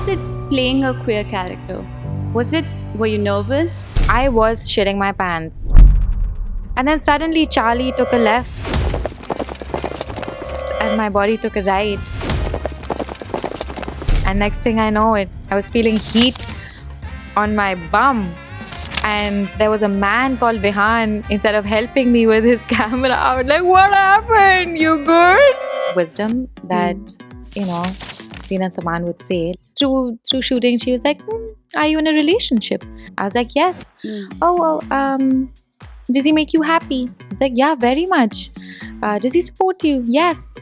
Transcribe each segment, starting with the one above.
was it playing a queer character? Were you nervous? I was shitting my pants. And then suddenly Charlie took a left and my body took a right. And next thing I know, I was feeling heat on my bum. And there was a man called Vihan. Instead of helping me with his camera, I was like, what happened? You good? Wisdom that, Zeenat Aman would say. Through shooting, she was like, are you in a relationship? I was like, yes. Does he make you happy? I was like, yeah, very much. Does he support you? Yes.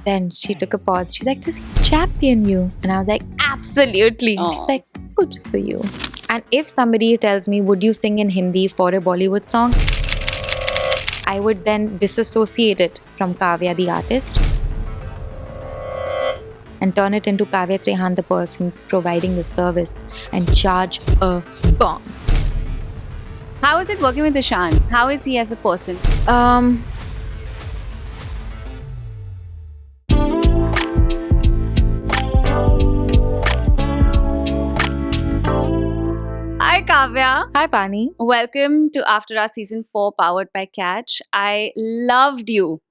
Then she took a pause. She's like, does he champion you? And I was like, absolutely. Aw. She's like, good for you. And if somebody tells me, would you sing in Hindi for a Bollywood song? I would then disassociate it from Kavya the artist and turn it into Kavya Trehan the person providing the service and charge a bomb. How is it working with Ishan? How is he as a person? Hi Kavya. Hi, Pani. Welcome to After Our Season 4 powered by Catch. I loved you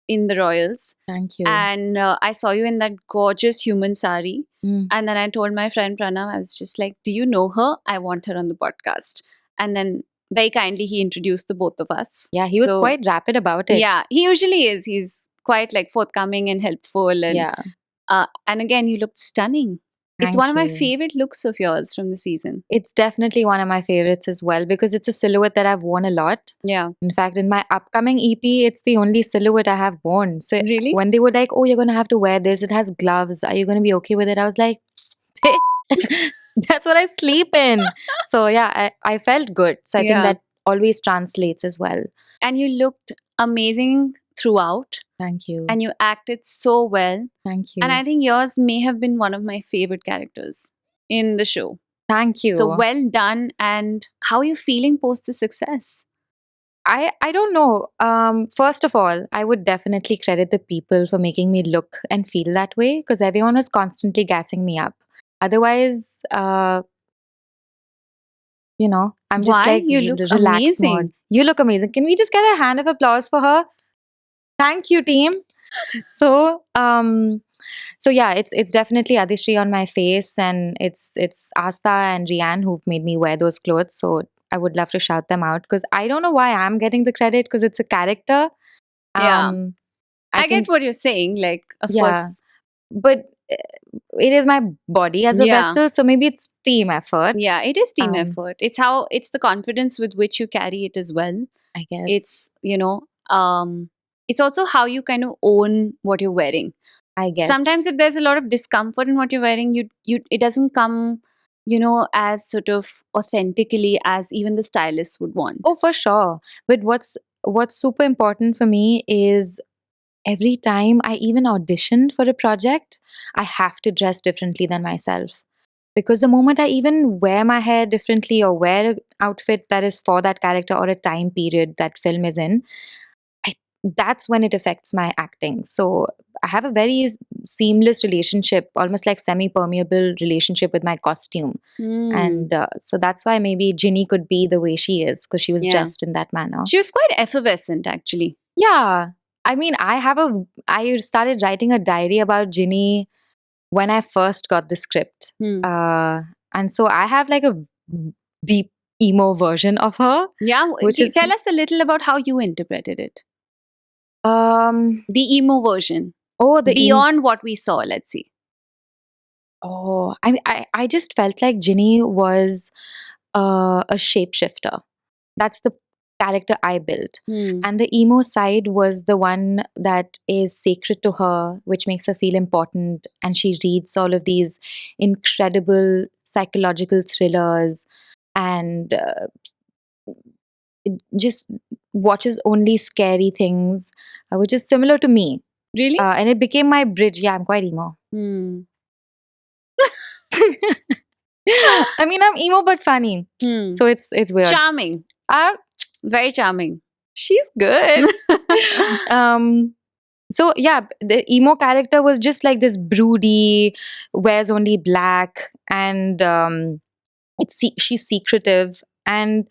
in the Royals. Thank you. And I saw you in that gorgeous human sari. Mm. And then I told my friend Pranav, I was just like, do you know her? I want her on the podcast. And then very kindly he introduced the both of us. Yeah, he was So, quite rapid about it. Yeah, he usually is. He's quite like forthcoming and helpful. And Yeah. and again, you looked stunning. It's Thank one of my you. favorite looks of yours from the season. It's definitely one of my favorites as well because it's a silhouette that I've worn a lot. Yeah. In fact, in my upcoming EP, it's the only silhouette I have worn. So Really? when they were like, oh, you're going to have to wear this, it has gloves. Are you going to be okay with it? I was like, "Bitch, that's what I sleep in. So yeah, I felt good. So I Yeah. think that always translates as well. And you looked amazing throughout. Thank you. And you acted so well. Thank you. And I think yours may have been one of my favorite characters in the show. Thank you. So well done. And how are you feeling post the success? I don't know. First of all, I would definitely credit the people for making me look and feel that way because everyone was constantly gassing me up. Otherwise, I'm just Why? like You look relaxed amazing. mode. You look amazing. Can we just get a hand of applause for her? Thank you, team. So, yeah, it's definitely Adishri on my face, and it's Asta and Rianne who've made me wear those clothes. So I would love to shout them out because I don't know why I'm getting the credit because it's a character. Yeah. I think- get what you're saying. Like, of Yeah. course. but it is my body as a Yeah. vessel, so maybe it's team effort. Yeah, it is team Um, effort. It's the confidence with which you carry it as well. I guess It's, it's also how you kind of own what you're wearing. I guess Sometimes if there's a lot of discomfort in what you're wearing, it doesn't come, as sort of authentically as even the stylist would want. Oh, for sure. But what's super important for me is every time I even auditioned for a project, I have to dress differently than myself. Because the moment I even wear my hair differently or wear an outfit that is for that character or a time period that film is in, that's when it affects my acting. So I have a very seamless relationship, almost like semi-permeable relationship with my costume. Hmm. And so that's why maybe Ginny could be the way she is because she was Yeah. dressed in that manner. She was quite effervescent, actually. Yeah. I mean, I started writing a diary about Ginny when I first got the script. Hmm. And so I have like a deep emo version of her. Yeah, Which is- tell us a little about how you interpreted it. Um, The emo version. the emo- Beyond what we saw, let's see. Oh, I just felt like Ginny was a shapeshifter. That's the character I built. Hmm. And the emo side was the one that is sacred to her, which makes her feel important. And she reads all of these incredible psychological thrillers and just watches only scary things, which is similar to me. Really? And it became my bridge. Yeah, I'm quite emo. Hmm. I mean, I'm emo but funny. Hmm. So it's weird. Charming. Uh, Very charming. she's good. So yeah, the emo character was just like this broody, wears only black, and she's secretive. And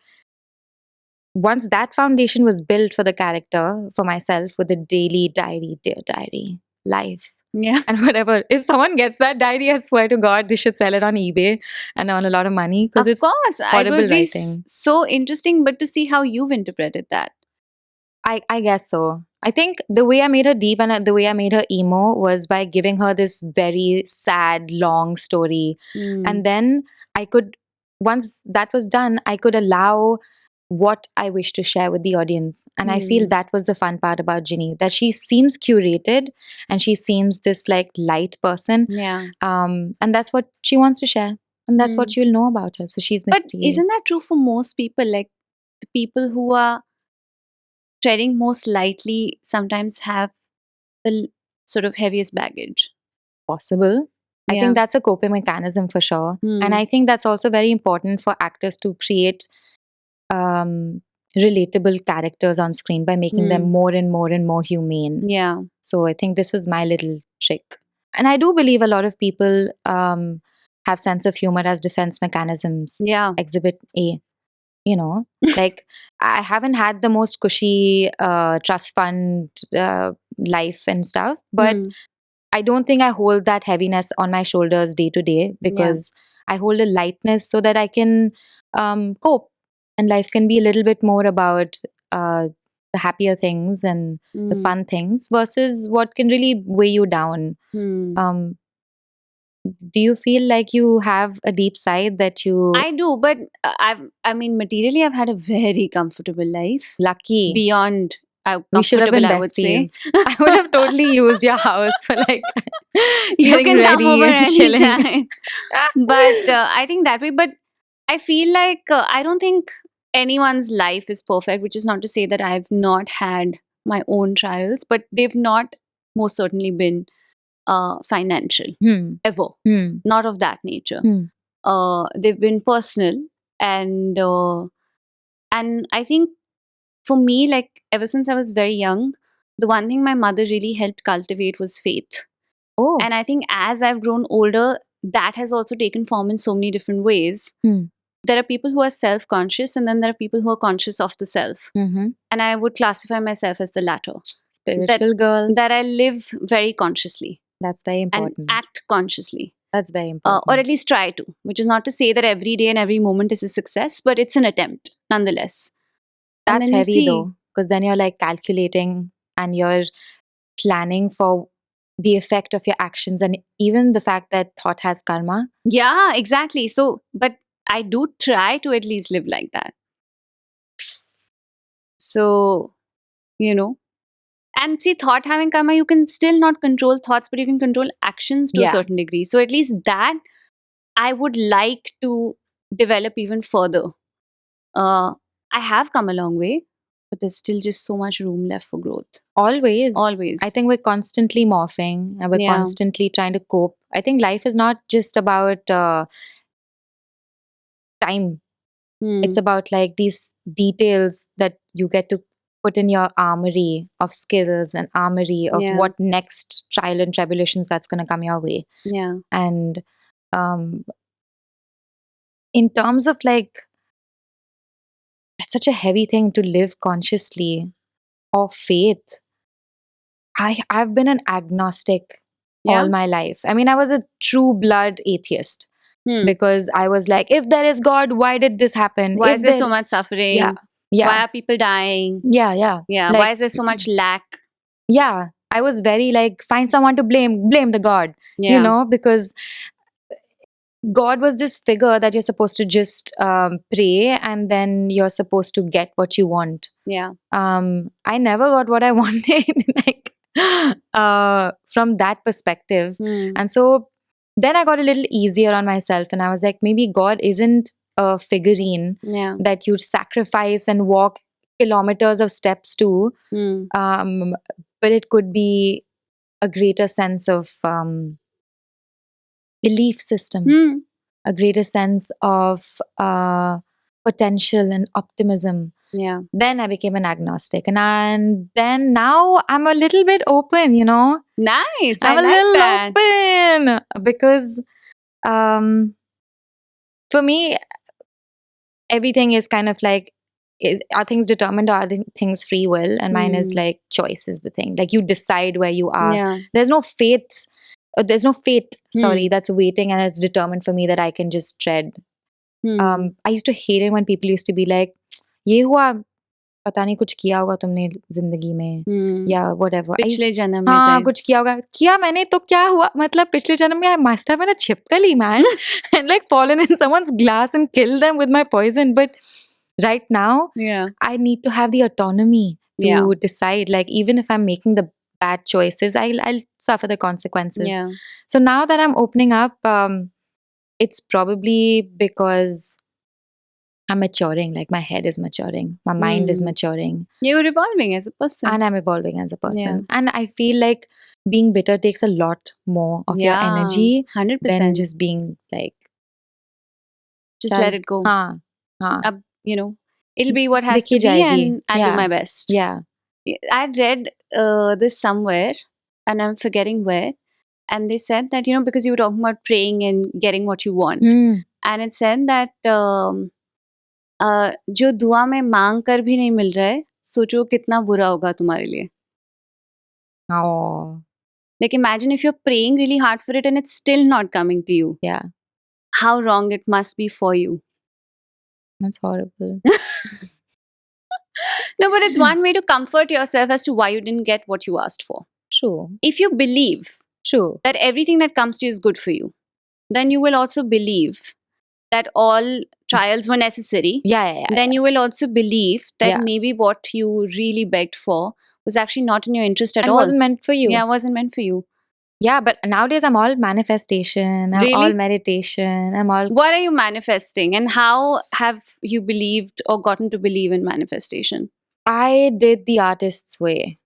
once that foundation was built for the character, for myself, with the daily diary, dear diary, life, Yeah. and whatever. If someone gets that diary, I swear to God, they should sell it on eBay and earn a lot of money because Of it's course, it horrible would be writing. so interesting, but to see how you've interpreted that. I guess so. I think the way I made her deep and the way I made her emo was by giving her this very sad, long story. Hmm. And then I could, once that was done, I could allow what I wish to share with the audience. And I feel Hmm. that was the fun part about Ginny, that she seems curated and she seems this like light person. Yeah. And that's what she wants to share. And that's what Hmm. you'll know about her. So she's But mysterious. isn't that true for most people? Like the people who are treading most lightly sometimes have the sort of heaviest baggage. Possible? I Yeah. think that's a coping mechanism for sure. And Hmm. I think that's also very important for actors to create relatable characters on screen by making them Hmm. more and more and more humane. Yeah. So I think this was my little trick. And I do believe a lot of people have sense of humor as defense mechanisms. Yeah. Exhibit A, you know, like I haven't had the most cushy trust fund life and stuff, but Hmm. I don't think I hold that heaviness on my shoulders day to day because I hold a lightness so that I can cope, and life can be a little bit more about the happier things and the Hmm. fun things versus what can really weigh you down. Hmm. Um, do you feel like you have a deep side that you I do, but I mean, materially, I've had a very comfortable life. lucky? Beyond We should have been comfortable, I would say. besties. I would have totally used your house for like You getting can come ready over and chilling. anytime. But I think that way. But I feel like I don't think anyone's life is perfect, which is not to say that I've not had my own trials, but they've not most certainly been financial Hmm. ever. Hmm. Not of that nature. Hmm. They've been personal, and I think for me, like ever since I was very young, the one thing my mother really helped cultivate was faith. Oh. And I think as I've grown older, that has also taken form in so many different ways. Hmm. There are people who are self conscious, and then there are people who are conscious of the self. Mm-hmm. And I would classify myself as the latter. Spiritual girl. That I live very consciously That's very and important. act consciously. That's very important. Or at least try to, which is not to say that every day and every moment is a success, but it's an attempt nonetheless. And That's then you heavy see, though, because then you're like calculating and you're planning for the effect of your actions and even the fact that thought has karma. yeah, exactly. So, but I do try to at least live like that. So, you know, and see, thought having karma, you can still not control thoughts, but you can control actions to a Yeah. certain degree. So, at least that I would like to develop even further. I have come a long way, but there's still just so much room left for growth. Always. Always. I think we're constantly morphing and we're Yeah. constantly trying to cope. I think life is not just about time. Hmm. It's about like these details that you get to put in your armory of skills and armory of Yeah. what next trial and tribulations that's going to come your way. Yeah. And in terms of like, it's such a heavy thing to live consciously or faith. I've been an agnostic Yeah. all my life. I mean, I was a true blood atheist Hmm. because I was like, if there is God, why did this happen? Why If is there so much suffering? Yeah. Why Yeah. are people dying? Yeah. Yeah. Yeah. Like, Why is there so much lack? yeah. I was very like, find someone to blame the God, Yeah. you know, because God was this figure that you're supposed to just pray and then you're supposed to get what you want. Yeah. I never got what I wanted, like from that perspective. Hmm. And so then I got a little easier on myself and I was like, maybe God isn't a figurine Yeah. that you sacrifice and walk kilometers of steps to, Hmm. but it could be a greater sense of belief system, Hmm. a greater sense of potential and optimism. Yeah. Then I became an agnostic, and then now I'm a little bit open, you know. Nice. I'm I a like little that. open because for me, everything is kind of like, are things determined or are things free will? And mine is Hmm. like choice is the thing. Like you decide where you are. Yeah. There's no fate. There's no fate. Sorry, Hmm. that's waiting, and it's determined for me that I can just tread. Hmm. I used to hate it when people used to be like, "ये हुआ, पता नहीं कुछ किया होगा तुमने जिंदगी में Hmm. या whatever." पिछले जन्म में हाँ, कुछ types. किया होगा। किया मैंने तो क्या हुआ? मतलब पिछले जन्म में I must have been a छिपकली, man, and like fallen in someone's glass and killed them with my poison. But right now, Yeah. I need to have the autonomy to Yeah. decide. Like even if I'm making the bad choices, I'll suffer the consequences. Yeah. So now that I'm opening up, it's probably because I'm maturing. Like my head is maturing, my mind is Hmm. maturing, You're evolving as a person. and I'm evolving as a person. Yeah. And I feel like being bitter takes a lot more of your Yeah. energy 100%. than just being like, Just "Chal, let it go. हाँ, हाँ, Ab, it'll be what has दिख ही to be, जाएगी." and I'll do Yeah, my best. yeah. I read this somewhere, and I'm forgetting where. And they said that, because you were talking about praying and getting what you want. Hmm. And it said that जो दुआ में मांग कर भी नहीं मिल रहा है, सोचो कितना बुरा होगा तुम्हारे लिए. Oh, Like imagine if you're praying really hard for it and it's still not coming to you. yeah. How wrong it must be for you. That's horrible. No, but it's one way to comfort yourself as to why you didn't get what you asked for. True. If you believe True. that everything that comes to you is good for you, then you will also believe that all trials were necessary. Yeah. Then you will also believe that Yeah. maybe what you really begged for was actually not in your interest at And all. wasn't meant for you. Yeah, wasn't meant for you. Yeah, but nowadays I'm all manifestation. I'm Really? all meditation. I'm all. What are you manifesting, and how have you believed or gotten to believe in manifestation? I did The Artist's Way.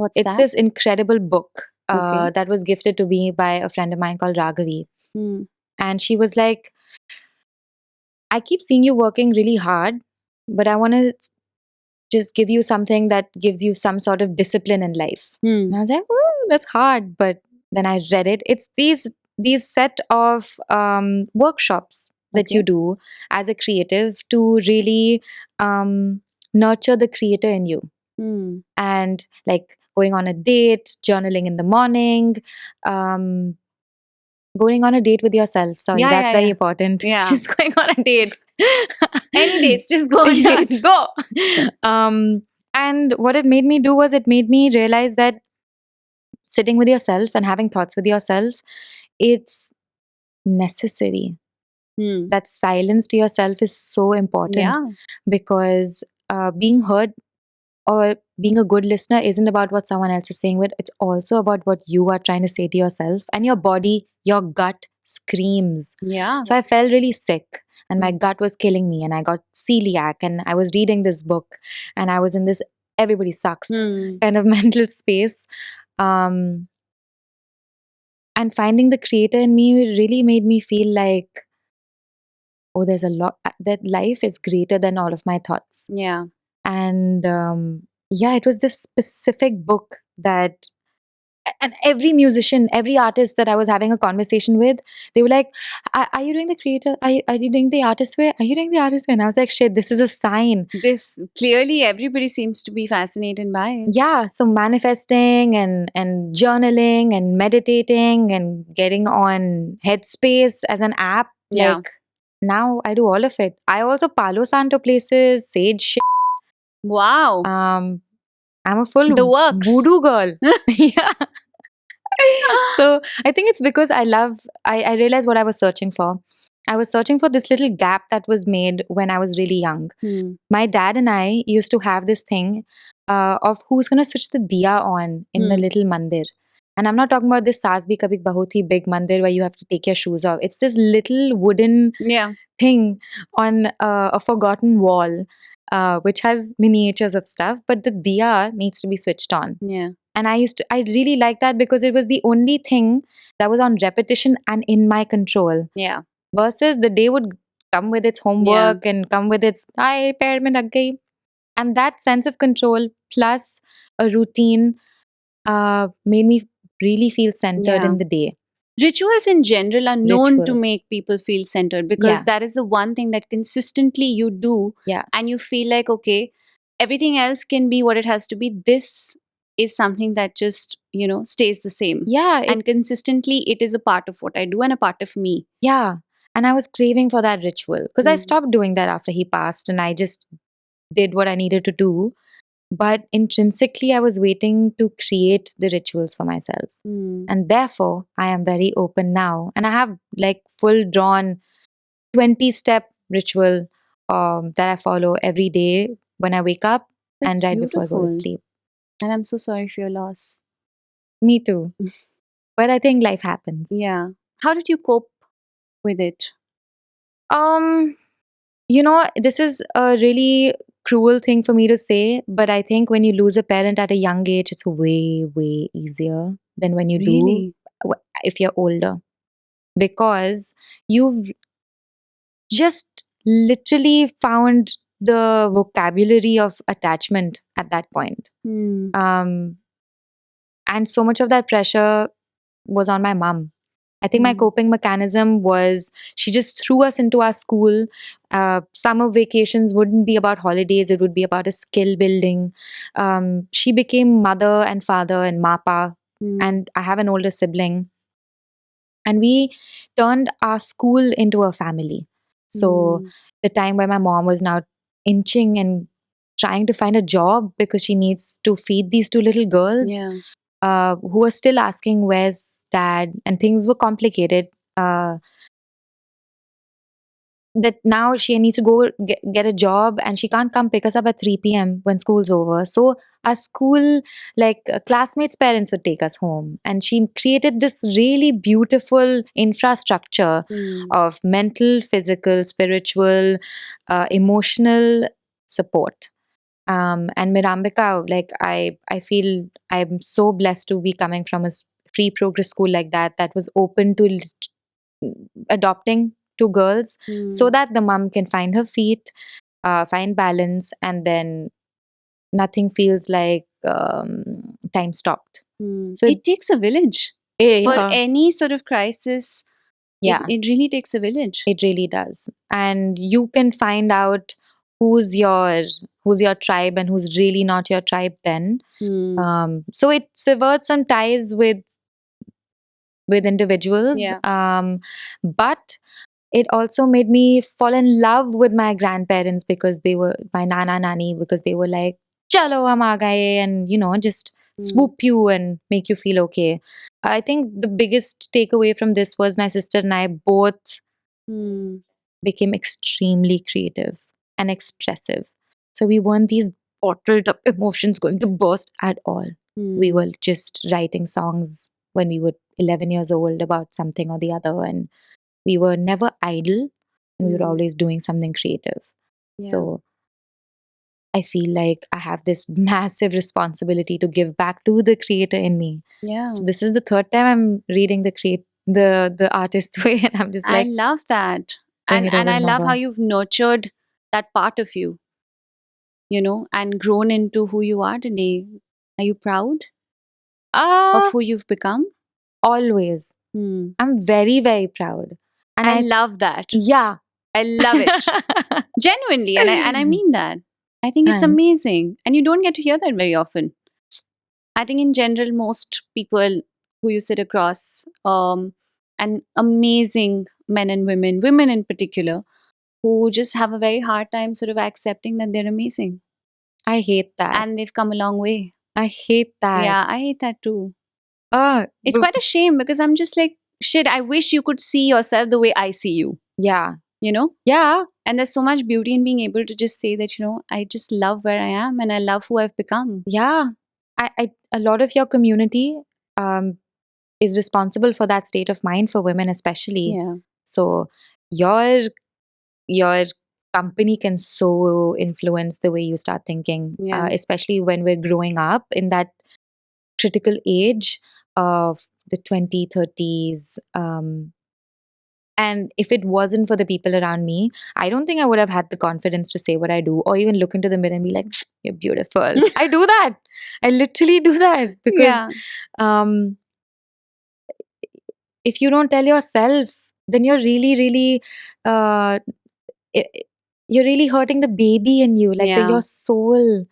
What's It's that? this incredible book Okay. that was gifted to me by a friend of mine called Raghavi. Hmm. And she was like, I keep seeing you working really hard, but I want to just give you something that gives you some sort of discipline in life. Hmm. And I was like, that's hard. But then I read it. It's these set of workshops that you Okay. do as a creative to really nurture the creator in you. Hmm. And like going on a date, journaling in the morning, going on a date with yourself. Sorry, Yeah, that's yeah, very yeah. important. Yeah. Just going on a date. Any dates, just go on Yeah, dates. go. And what it made me do was it made me realize that sitting with yourself and having thoughts with yourself, it's necessary. Hmm. That silence to yourself is so important Yeah. because being heard or being a good listener isn't about what someone else is saying, but it's also about what you are trying to say to yourself, and your body, your gut screams. Yeah. So I felt really sick and my gut was killing me, and I got celiac, and I was reading this book and I was in this everybody sucks Hmm. kind of mental space. And finding the creator in me really made me feel like, oh, there's a lot, that life is greater than all of my thoughts. Yeah. And yeah, it was this specific book that, and every musician, every artist that I was having a conversation with, they were like, are you doing the creator? Are you doing the artist way? Are you doing the artist way? And I was like, shit, this is a sign. This clearly everybody seems to be fascinated by it. Yeah, so manifesting and journaling and meditating and getting on Headspace as an app, Yeah. like now I do all of it. I also Palo Santo places, sage shit. Wow. I'm a full The works. voodoo girl. Yeah. So I think it's because I realized what I was searching for. I was searching for this little gap that was made when I was really young. Hmm. My dad and I used to have this thing of who's going to switch the diya on in the Hmm. little mandir. And I'm not talking about this Saas Bhi Kabhi Bahu Thi big mandir where you have to take your shoes off. It's this little wooden Yeah. thing on a forgotten wall, which has miniatures of stuff, but the diya needs to be switched on. Yeah. And I really liked that because it was the only thing that was on repetition and in my control. Yeah. Versus the day would come with its homework and come with its, "Ay, pair mein lag gayi." And that sense of control plus a routine made me really feel centered Yeah. in the day. Rituals in general are known to Rituals. make people feel centered because Yeah. that is the one thing that consistently you do Yeah. and you feel like, okay, everything else can be what it has to be. This is something that just, stays the same. Yeah. And consistently, it is a part of what I do and a part of me. Yeah. And I was craving for that ritual because I Mm. stopped doing that after he passed and I just did what I needed to do. But intrinsically, I was waiting to create the rituals for myself. Mm. And therefore, I am very open now. And I have like full drawn 20-step ritual that I follow every day when I wake up and That's right before I go to beautiful. sleep. And I'm so sorry for your loss. Me too. But I think life happens. Yeah. How did you cope with it? Um, this is a really cruel thing for me to say, but I think when you lose a parent at a young age, it's way, way easier than when you do Really? if you're older. Because you've just literally found the vocabulary of attachment at that point. Hmm. And so much of that pressure was on my mom. I think my Mm. coping mechanism was she just threw us into our school. Summer vacations wouldn't be about holidays, it would be about a skill building. She became mother and father and mapa, Mm. and I have an older sibling. And we turned our school into a family. So Mm. the time where my mom was now inching and trying to find a job because she needs to feed these two little girls Yeah. who were still asking where's dad, and things were complicated. That now she needs to go get a job and she can't come pick us up at 3 p.m. when school's over. So our school, like classmates' parents would take us home. And she created this really beautiful infrastructure Mm. of mental, physical, spiritual, emotional support. And Mirambika, like I feel I'm so blessed to be coming from a free progress school like that was open to adopting two girls so Mm. that the mom can find her feet, find balance, and then nothing feels like time stopped. Mm. So It takes a village. For yeah, any sort of crisis, yeah, it really takes a village. it really does. And you can find out who's your who's your tribe and who's really not your tribe then. Mm. So it severed some ties with individuals. Yeah. But it also made me fall in love with my grandparents because they were my nana nani because they were like chalo hum aa gaye, and just Mm. swoop you and make you feel okay. I think the biggest takeaway from this was my sister and I both Mm. became extremely creative and expressive. So we weren't these bottled up emotions going to burst at all. We Mm. were just writing songs when we were 11 years old about something or the other, and we were never idle, and we were Mm. always doing something creative. Yeah. So I feel like I have this massive responsibility to give back to the creator in me. Yeah. So this is the third time I'm reading the artist way, and I'm just I like, love that. bring And it over I and love how over. you've nurtured that part of you, and grown into who you are today. Are you proud of Ah, who you've become? always. Hmm. I'm very, very proud. And I I love that. yeah. I love it. Genuinely, and I mean that. I think it's Thanks. amazing. And you don't get to hear that very often. I think in general, most people who you sit across, and amazing men and women in particular, who just have a very hard time sort of accepting that they're amazing I hate that. and they've come a long way. I hate that. Yeah, I hate that too. Oh, It's quite a shame because I'm just like, shit, I wish you could see yourself the way I see you, yeah. you know? Yeah. And there's so much beauty in being able to just say that, I just love where I am and I love who I've become. Yeah. I a lot of your community um is responsible for that state of mind for women especially. Yeah. So your company can so influence the way you start thinking, Yeah. especially when we're growing up in that critical age of the 2030s. And if it wasn't for the people around me, I don't think I would have had the confidence to say what I do or even look into the mirror and be like, you're beautiful. I do that. I literally do that because Yeah. um, if you don't tell yourself, then you're really, really, uh, i- you're really hurting the baby in you, like Yeah. your soul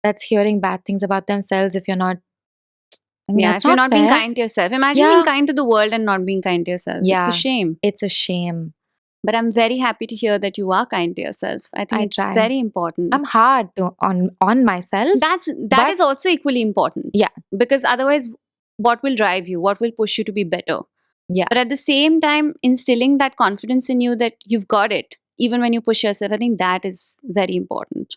that's hearing bad things about themselves. If you're not, I mean, Yeah. that's If you're not not being fair. kind to yourself, imagine being Yeah, kind to the world and not being kind to yourself. It's a yeah, shame. it's a shame. But I'm very happy to hear that you are kind to yourself. I think I it's try. very important. I'm hard on myself. That but is also equally important. Yeah. Because otherwise, what will drive you? What will push you to be better? Yeah. But at the same time, instilling that confidence in you that you've got it, even when you push yourself, I think that is very important.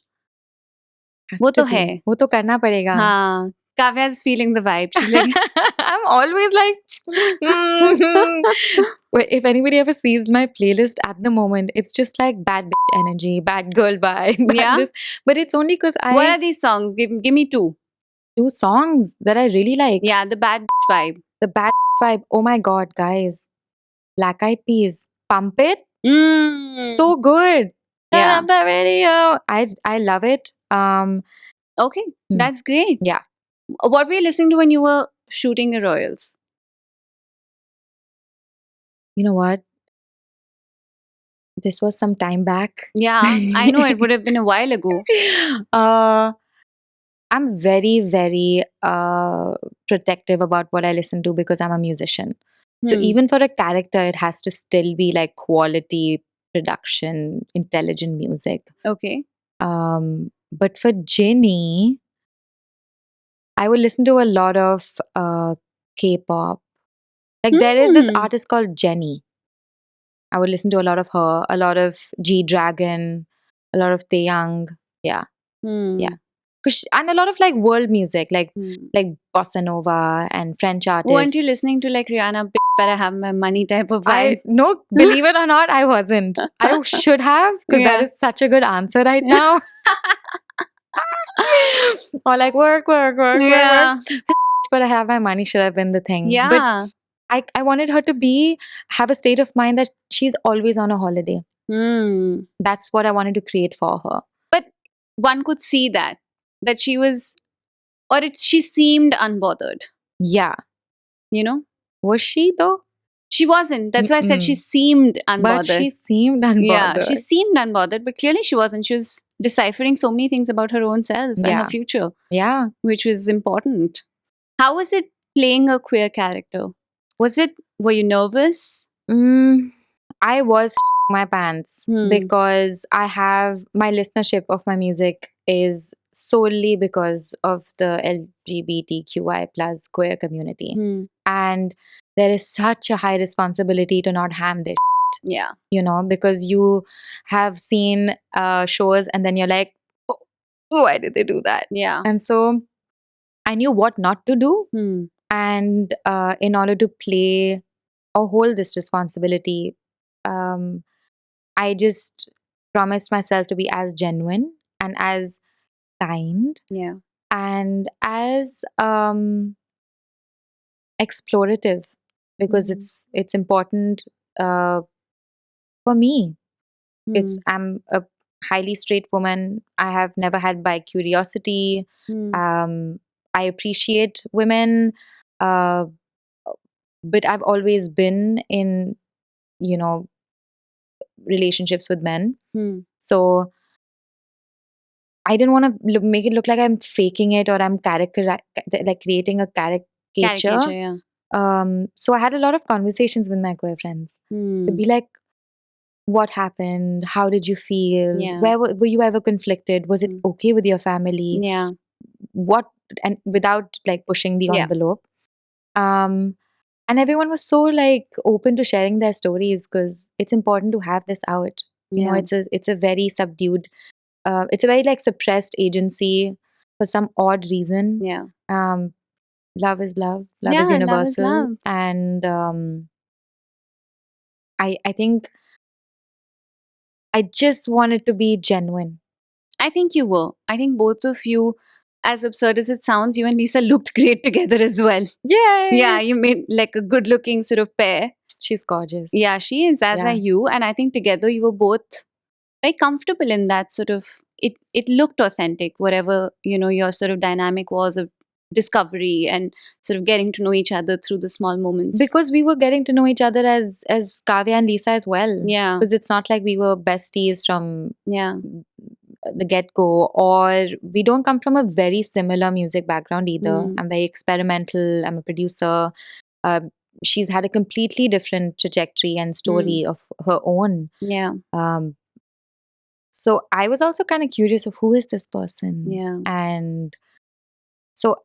Has वो to तो be. है. वो तो करना पड़ेगा. हाँ, Kavya's feeling the vibe. She's like, I'm always like, mhm. Wait, if anybody ever sees my playlist at the moment, it's just like bad bitch energy, bad girl vibe, bad Yeah? this. But it's only because what I are these songs? Give me two. do songs that I really like. Yeah, the bad vibe. The bad vibe. Oh my god, guys. Black Eyed Peas. Pump It. Mm. So good. Turn Yeah. up the radio. I love it. Okay, Hmm. that's great. Yeah. What were you listening to when you were shooting the Royals? You know what? This was some time back. Yeah, I know it would have been a while ago. I'm very, very protective about what I listen to because I'm a musician. So Hmm. even for a character, it has to still be like quality production, intelligent music. Okay. But for Jenny, I would listen to a lot of K-pop. Like there is this Hmm. artist called Jenny. I would listen to a lot of her, a lot of G Dragon, a lot of Taeyang. Yeah. Hmm. Yeah. And a lot of like world music, like Hmm. bossa nova and French artists. Weren't you listening to like Rihanna, better have my money type of vibe? No, believe it or not, I wasn't. I should have because that Yeah. is such a good answer right now. Or like work, Yeah. work. But I have my money should have been the thing. But Yeah. I wanted her to have a state of mind that she's always on a holiday. Hmm. That's what I wanted to create for her. But one could see that she was, or she seemed unbothered. Yeah. You know, Was she though? she wasn't. That's why I said she Mm-mm. seemed unbothered. But she seemed unbothered. Yeah, she seemed unbothered, but clearly she wasn't. She was deciphering so many things about her own self and Yeah. her future, Yeah. which was important. How was it playing a queer character? Were you nervous? I was my pants because I have my listenership of my music is solely because of the LGBTQI plus queer community. And there is such a high responsibility to not ham this, Yeah. because you have seen shows and then you're like, oh, why did they do that? Yeah. And so I knew what not to do. And in order to play or hold this responsibility, I just promised myself to be as genuine and as kind Yeah. and as explorative because it's important for me. I'm a highly straight woman. I have never had bi curiosity. I appreciate women, uh, but I've always been in relationships with men. So I didn't want to make it look like I'm faking it or I'm like creating a caricature. Yeah. So I had a lot of conversations with my queer friends. To be like, what happened? How did you feel? Yeah. Where were you ever conflicted? Was it okay with your family? Yeah. What, and without like pushing the Yeah. envelope. And everyone was so like open to sharing their stories because it's important to have this out. It's a very subdued, it's a very like suppressed agency for some odd reason. Yeah. Love is love. Love Yeah, is love is universal. love. And I think I just wanted to be genuine. I think you were. I think both of you as absurd as it sounds, you and Lisa looked great together as well. Yay! Yeah, you made like a good looking sort of pair. She's gorgeous. Yeah, she is, as Yeah. are you. And I think together you were both very comfortable in that sort of, it looked authentic, whatever, your sort of dynamic was of discovery and sort of getting to know each other through the small moments. Because we were getting to know each other as Kavya and Lisa as well. Yeah. Because it's not like we were besties from Yeah. the get-go, or we don't come from a very similar music background either. Mm. I'm very experimental. I'm a producer. She's had a completely different trajectory and story of her own. Yeah. So I was also kind of curious of who is this person. Yeah. And so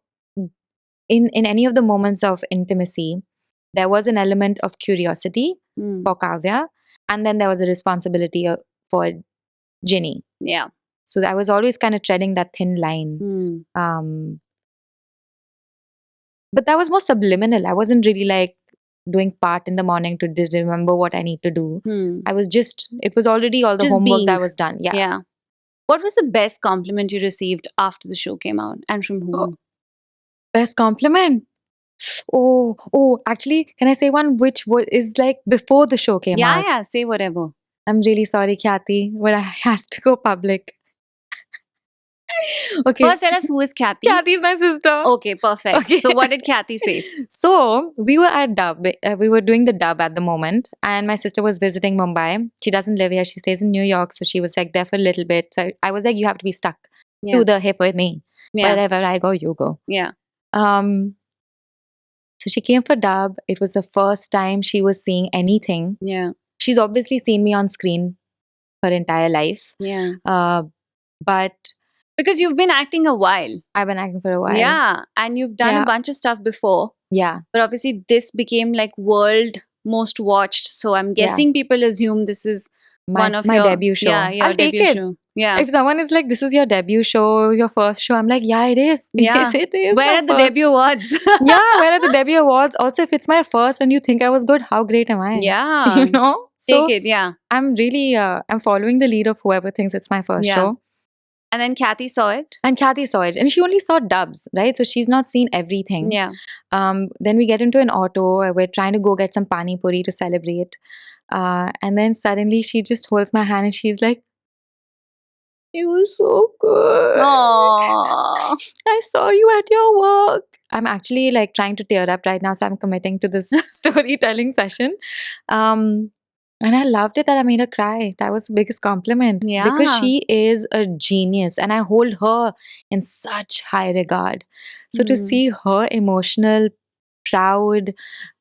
in any of the moments of intimacy, there was an element of curiosity Mm. for Kavya, and then there was a responsibility for Ginny. Yeah. So I was always kind of treading that thin line. Mm. But that was more subliminal. I wasn't really like doing part in the morning to remember what I need to do. I was just, it was already all the Just homework being. that was done. Yeah. Yeah. What was the best compliment you received after the show came out, and from whom? Best compliment. Oh, actually, can I say one which is like before the show came out? Yeah, say whatever. I'm really sorry, Khyati, but I has to go public. Okay. First, tell us who is Khyati. Khyati is my sister. Okay, perfect. Okay. So, what did Khyati say? So we were at dub. We were doing the dub at the moment, and my sister was visiting Mumbai. She doesn't live here. She stays in New York, so she was like there for a little bit. So I was like, you have to be stuck Yeah. to the hip with me. Yeah. Wherever I go, you go. Yeah. So she came for dub. It was the first time she was seeing anything. Yeah. She's obviously seen me on screen her entire life. Yeah. But Because you've been acting a while. I've been acting for a while. Yeah. And you've done Yeah. a bunch of stuff before. Yeah. But obviously, this became like world most watched. So I'm guessing people assume this is one of my your debut show. Yeah, your I'll debut take it. show. Yeah. If someone is like, this is your debut show, your first show, I'm like, yeah, it is. Yeah. Yes, it is. Where my are the first. debut awards? Yeah, where are the debut awards? Also, if it's my first and you think I was good, how great am I? Yeah. You know? So Take it, yeah. I'm really, I'm following the lead of whoever thinks it's my first Yeah. show. And then Khyati saw it. And Khyati saw it. And she only saw dubs, right? So she's not seen everything. Yeah. Then we get into an auto. We're trying to go get some pani puri to celebrate. And then suddenly she just holds my hand and she's like, it was so good. Aww. I saw you at your work. I'm actually like trying to tear up right now, so I'm committing to this storytelling session. And I loved it that I made her cry. That was the biggest compliment. Because Yeah. she is a genius and I hold her in such high regard. So to Mm. see her emotional, proud,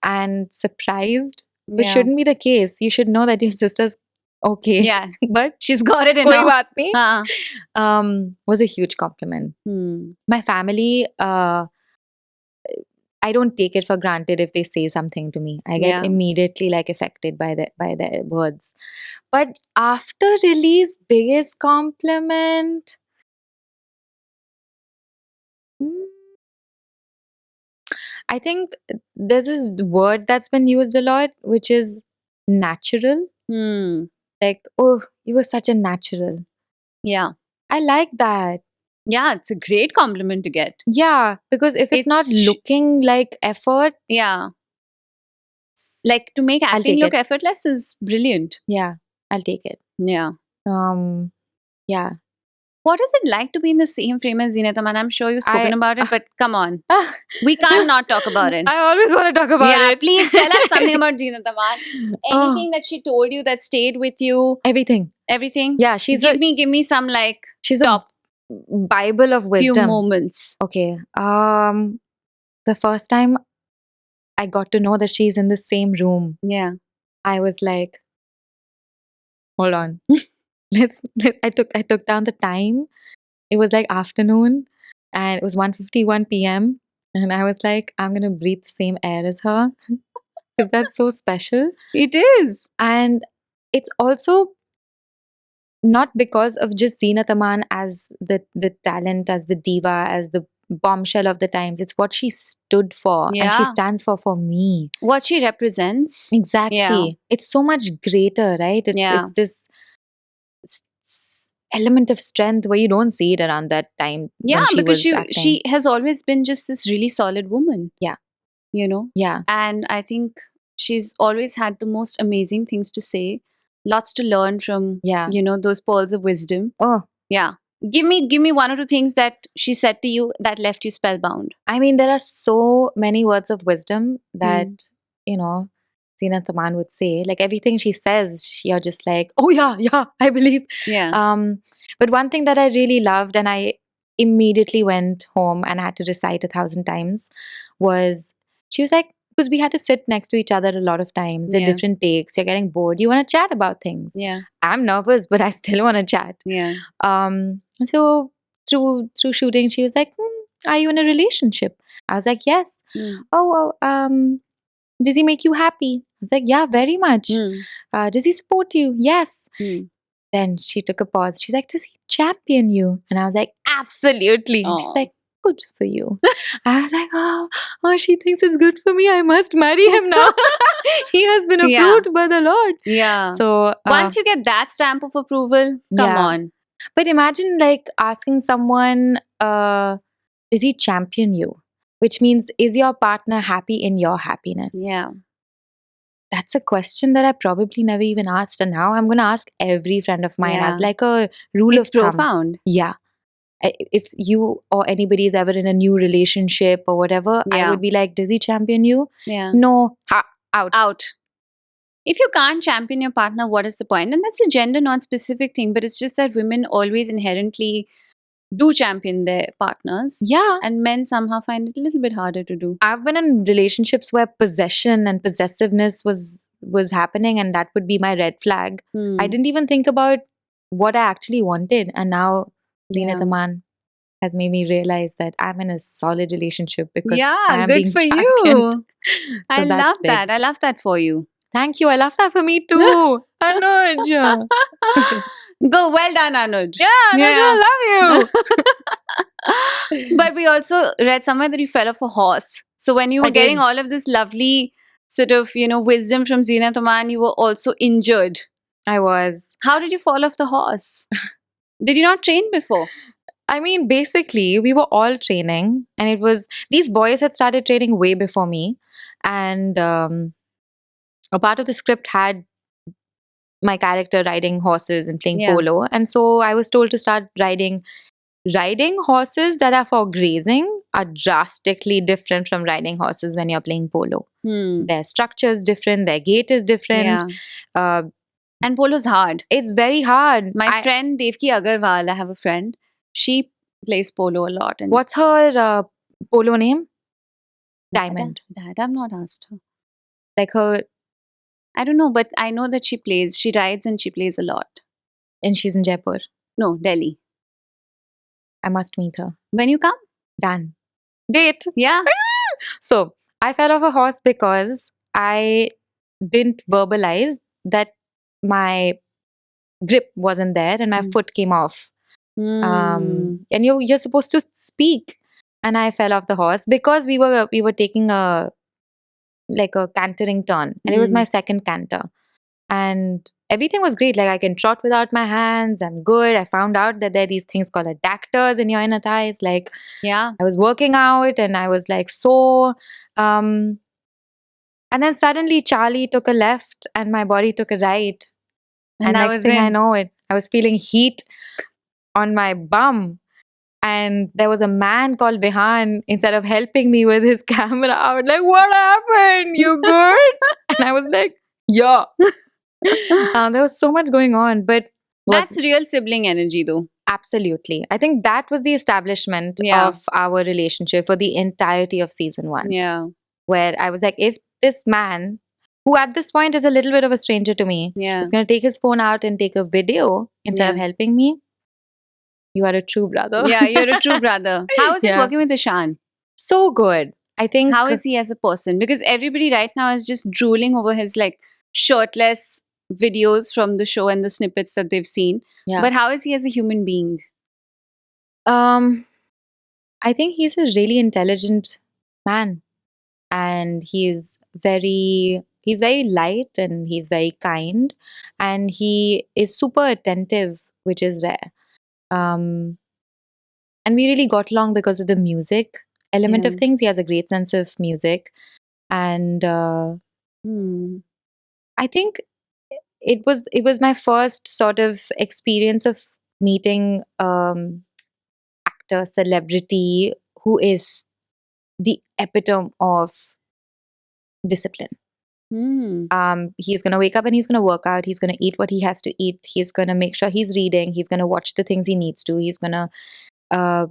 and surprised, which Yeah. shouldn't be the case. You should know that your sister's okay. Yeah. But She's got it in koi her. baat nahi, हाँ. was a huge compliment. Hmm. My family, I don't take it for granted if they say something to me. I get Yeah. immediately like affected by their words. But after release, biggest compliment. mm, I think there's this word that's been used a lot, which is natural. Hmm. Like, oh, you were such a natural. Yeah. I like that. Yeah, it's a great compliment to get. Yeah, because if it's not It's- looking like effort, Yeah. Like to make I'll acting take look it. effortless is brilliant. yeah, I'll take it. Yeah. Yeah. What is it like to be in the same frame as Zinat Aman? I'm sure you've spoken about it, but come on. Ah, We can't not talk about it. I always want to talk about Yeah, it. please tell us something about Zinat Aman. Oh, Anything that she told you that stayed with you, everything. everything. Yeah, she's Give me some like she's top a Bible of few wisdom. moments. Okay. The first time I got to know that she's in the same room, Yeah. I was like, hold on. I took down the time. It was like afternoon and it was 1:51 p.m. And I was like, I'm gonna breathe the same air as her. Because that's so special. It is. And it's also not because of just Zinat Aman as the talent, as the diva, as the bombshell of the times. It's what she stood for and Yeah. she stands for me. What she represents. Exactly. Yeah. It's so much greater, right? Yeah. It's this element of strength where you don't see it around that time Yeah, when she because was acting. she has always been just this really solid woman. Yeah. You know? Yeah. And I think she's always had the most amazing things to say. Lots to learn from, Yeah. those pearls of wisdom. Oh, Yeah. Give me one or two things that she said to you that left you spellbound. I mean, there are so many words of wisdom that, Mm. you know, Zeenat Aman would say. Like everything she says, you're just like, oh yeah, I believe. Yeah. But one thing that I really loved and I immediately went home and had to recite 1,000 times was she was like, because we had to sit next to each other a lot of times, the Yeah. different takes, you're getting bored, you want to chat about things. Yeah. I'm nervous, but I still want to chat. Yeah. So through shooting, she was like, are you in a relationship? I was like, yes. Mm. Oh, does he make you happy? I was like, yeah, very much. Mm. Does he support you? Yes. Mm. Then she took a pause. She's like, does he champion you? And I was like, absolutely. And she's Aw. like, good for you. I was like, oh, she thinks it's good for me. I must marry him now. He has been Yeah. approved by the Lord. Yeah. So Once you get that stamp of approval, come Yeah. on. But imagine like asking someone, does he champion you? Which means, is your partner happy in your happiness? Yeah. That's a question that I probably never even asked. And now I'm going to ask every friend of mine as Yeah. like a rule It's of thumb. profound. Yeah. If you or anybody is ever in a new relationship or whatever, I Yeah. would be like, does he champion you? Yeah. No. Out. Out. If you can't champion your partner, what is the point? And that's a gender non-specific thing, but it's just that women always inherently do champion their partners, Yeah. and men somehow find it a little bit harder to do. I've been in relationships where possession and possessiveness was happening, and that would be my red flag. Hmm. I didn't even think about what I actually wanted, and now Zeenat Yeah. Aman has made me realize that I'm in a solid relationship because Yeah, I'm good being for championed. you. So I that's love big. that. I love that for you. Thank you. I love that for me too. Anuj. Go, well done, Anuj. Yeah, Anuj, I love you. But we also read somewhere that you fell off a horse. So when you were I getting did. all of this lovely sort of, wisdom from Zeenat Aman, you were also injured. I was. How did you fall off the horse? Did you not train before? I mean, basically, we were all training, and it was these boys had started training way before me, and a part of the script had my character riding horses and playing Yeah. polo, and so I was told to start riding. Riding horses that are for grazing are drastically different from riding horses when you're playing polo. Their structure is different, their gait is different. Yeah. And polo's hard. It's very hard. My friend Devki Agarwal, I have a friend. She plays polo a lot. And What's her polo name? Diamond. That I've not asked her. Like her, I don't know, but I know that she plays. She rides and she plays a lot. and she's in Jaipur. No, Delhi. I must meet her. When you come? Done. Date. Yeah. So I fell off a horse because I didn't verbalize that my grip wasn't there and my foot came off. And you're supposed to speak, and I fell off the horse because we were taking a cantering turn, and it was my second canter, and everything was great. Like I can trot without my hands. I'm good. I found out that there are these things called adductors in your inner thighs. Like Yeah. I was working out and I was like sore. And then suddenly Charlie took a left and my body took a right. And that next was thing I it. know it, I was feeling heat on my bum. And there was a man called Vihan. Instead of helping me with his camera, I was like, what happened? You good? And I was like, yeah. There was so much going on, but That's real sibling energy, though. absolutely. I think that was the establishment Yeah. of our relationship for the entirety of season 1. Yeah. Where I was like, if this man, who at this point is a little bit of a stranger to me, Yeah. is going to take his phone out and take a video instead of Yeah. helping me, you are a true brother. Yeah, you're a true brother. How is it Yeah. working with Ishan? So good. I think. How is he as a person? Because everybody right now is just drooling over his shirtless videos from the show and the snippets that they've seen. Yeah. But how is he as a human being? I think he's a really intelligent man, and he's very light and he's very kind, and he is super attentive, which is rare. Um, and we really got along because of the music element Yeah. of things. He has a great sense of music, and Hmm. I think it was my first sort of experience of meeting actor celebrity who is the epitome of discipline. Hmm. He's gonna wake up and he's gonna work out. He's gonna eat what he has to eat. He's gonna make sure he's reading. He's gonna watch the things he needs to. He's gonna uh,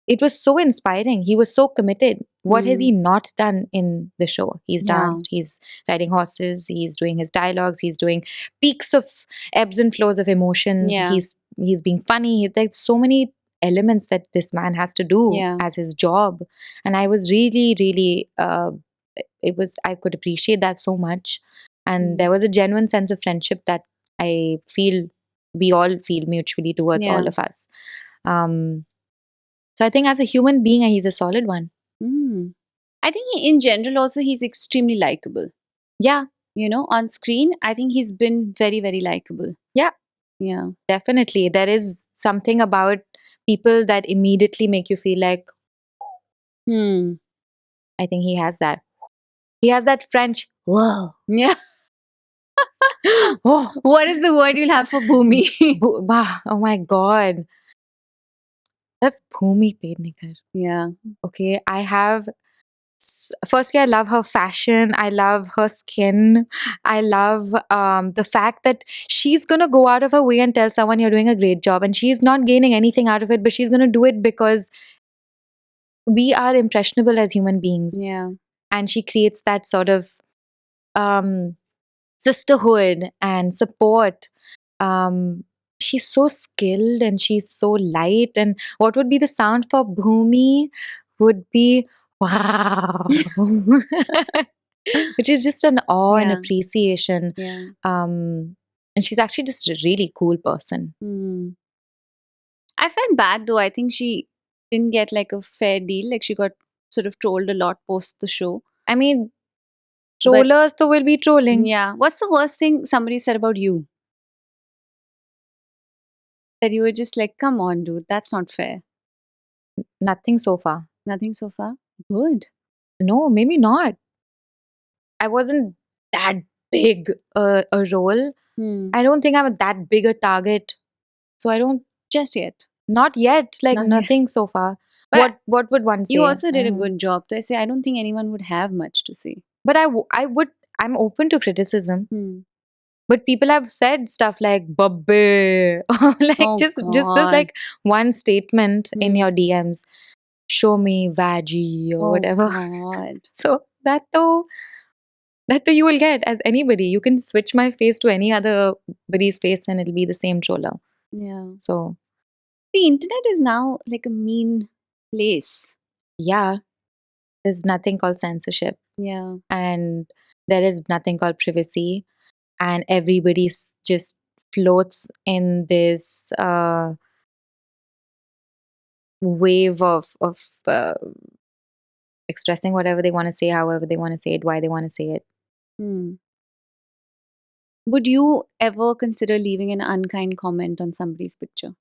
it was so inspiring. He was so committed. What has he Hmm. not done in the show? He's Yeah. danced, he's riding horses, he's doing his dialogues, he's doing peaks of ebbs and flows of emotions. Yeah. He's being funny. There's so many elements that this man has to do Yeah. as his job. And I was really, really it was I could appreciate that so much. And there Hmm. was a genuine sense of friendship that I feel we all feel mutually towards all Yeah. of us. So I think as a human being, he's a solid one. Hmm. I think in general also he's extremely likable. Yeah, On screen, I think he's been very, very likable. yeah, Yeah. definitely. There is something about people that immediately make you feel like, Hmm. I think he has that. He has that French, whoa. Yeah. Oh, What is the word you'll have for Bhumi? oh my God. That's Bhumi Pednekar. Yeah. Okay, I have. Firstly, I love her fashion. I love her skin. I love the fact that she's going to go out of her way and tell someone you're doing a great job, and she's not gaining anything out of it, but she's going to do it because we are impressionable as human beings. Yeah. And she creates that sort of um, sisterhood and support. Um, she's so skilled and she's so light. And what would be the sound for Bhumi would be wow, which is just an awe and Yeah. appreciation. Yeah. And she's actually just a really cool person. Hmm. I felt bad though. I think she didn't get like a fair deal. Like she got sort of trolled a lot post the show. I mean, But trollers though will be trolling. yeah, what's the worst thing somebody said about you? That you were just like, come on, dude, that's not fair. Nothing so far. Nothing so far? Good. No, maybe not. I wasn't that big a role. Hmm. I don't think I'm that big a target. So I don't, Just yet. not yet, like Not yet. nothing so far. But What would one say? you also did a Mm. good job. So I say, I don't think anyone would have much to say. But I would, I'm open to criticism. Hmm. But people have said stuff like "babbe," or like Oh, just God. like one statement in Hmm. your DMs, show me veggie or Oh, whatever. God. So that though you will get as anybody. You can switch my face to any other body's face and it'll be the same troller. Yeah. So The internet is now like a mean place. yeah, there's nothing called censorship Yeah. and there is nothing called privacy, and everybody just floats in this wave of expressing whatever they want to say, however they want to say it, why they want to say it. Hmm. Would you ever consider leaving an unkind comment on somebody's picture?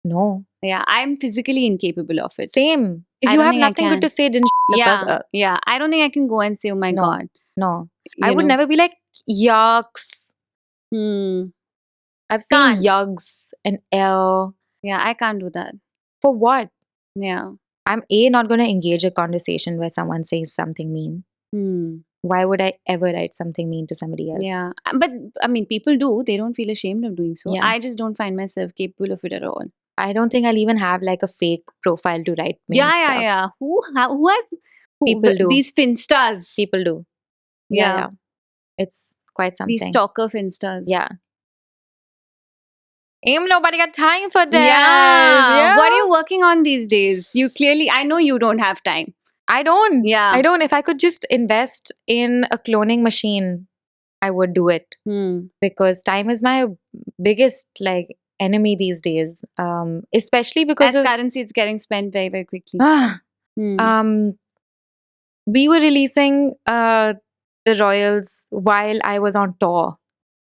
No, Yeah, I'm physically incapable of it. same. If I you don't have think I nothing good can. to say, then the fuck Yeah, up. yeah. I don't think I can go and say, "Oh my No, God," no. I you would know. never be like yucks. Hmm. I've seen Can't. yugs and L. Yeah, I can't do that. For what? Yeah. I'm not going to engage a conversation where someone says something mean. Hmm. Why would I ever write something mean to somebody else? Yeah. But I mean, people do. They don't feel ashamed of doing so. Yeah. I just don't find myself capable of it at all. I don't think I'll even have like a fake profile to write mean Yeah, yeah, stuff. yeah. Who has People do. these Finstas? People do. Yeah, Yeah. yeah. It's quite something. These stalker Finstas. Yeah. Ain't nobody got time for that. Yeah. What are you working on these days? You clearly, I know you don't have time. I don't. Yeah. I don't. If I could just invest in a cloning machine, I would do it Hmm. because time is my biggest like enemy these days. Especially because As of currency, it's getting spent very, very quickly. um, we were releasing the Royals while I was on tour.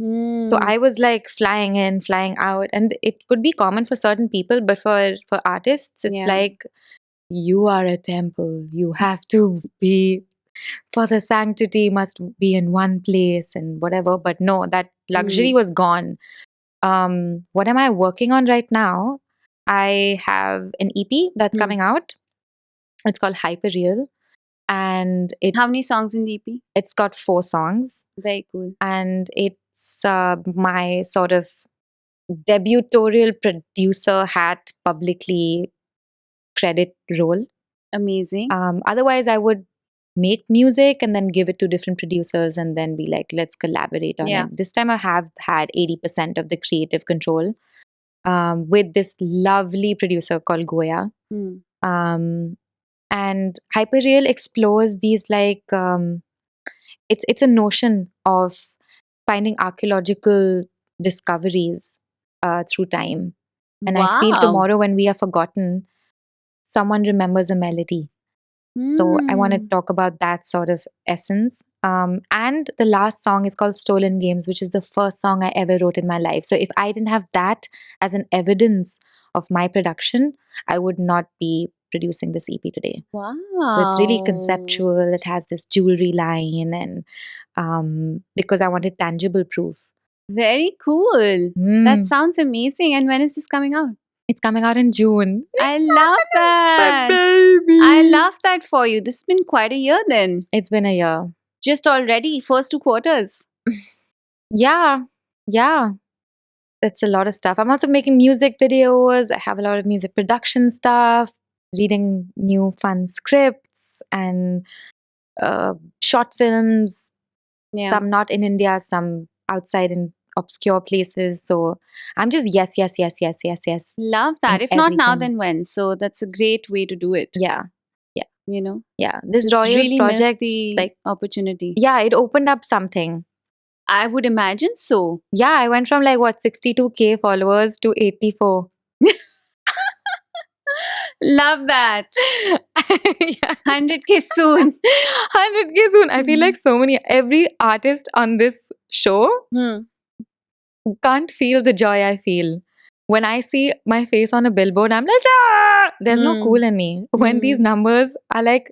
So I was like flying in, flying out, and it could be common for certain people, but for artists, it's Yeah. like you are a temple. You have to be, for the sanctity must be in one place and whatever. But no, that luxury was gone. What am I working on right now? I have an EP that's Hmm. coming out. It's called Hyperreal, and How many songs in the EP? it's got 4 songs, Very cool. and it's my sort of debutorial producer hat publicly credit role. Amazing. Otherwise, I would make music and then give it to different producers and then be like, let's collaborate on Yeah. it. This time I have had 80% of the creative control with this lovely producer called Goya. Hmm. And Hyperreal explores these like it's a notion of finding archaeological discoveries through time. And I feel Wow. tomorrow when we are forgotten, someone remembers a melody. So I want to Hmm. talk about that sort of essence. And the last song is called Stolen Games, which is the first song I ever wrote in my life. So if I didn't have that as an evidence of my production, I would not be producing this EP today. Wow. So it's really conceptual. It has this jewelry line, and because I wanted tangible proof. Very cool. That Mm. sounds amazing. And when is this coming out? It's coming out in June. I It's love happening, that. baby. I love that for you. This has been quite a year then. It's been a year. Just already, first 2 quarters. Yeah, yeah. That's a lot of stuff. I'm also making music videos. I have a lot of music production stuff, reading new fun scripts and short films. Yeah. Some not in India, some outside in obscure places. So I'm just yes. Love that. in If not now, everything. then when? So that's a great way to do it. Yeah, You know, yeah. This just Royals really milk project, the like, opportunity. yeah, it opened up something. I would imagine so. Yeah, I went from like what 62K followers to 84. Love that. Yeah. 100K soon. 100K soon. I feel like so many, every artist on this show Hmm. can't feel the joy I feel. When I see my face on a billboard, I'm like, ah! There's no Hmm. cool in me. When these numbers are like,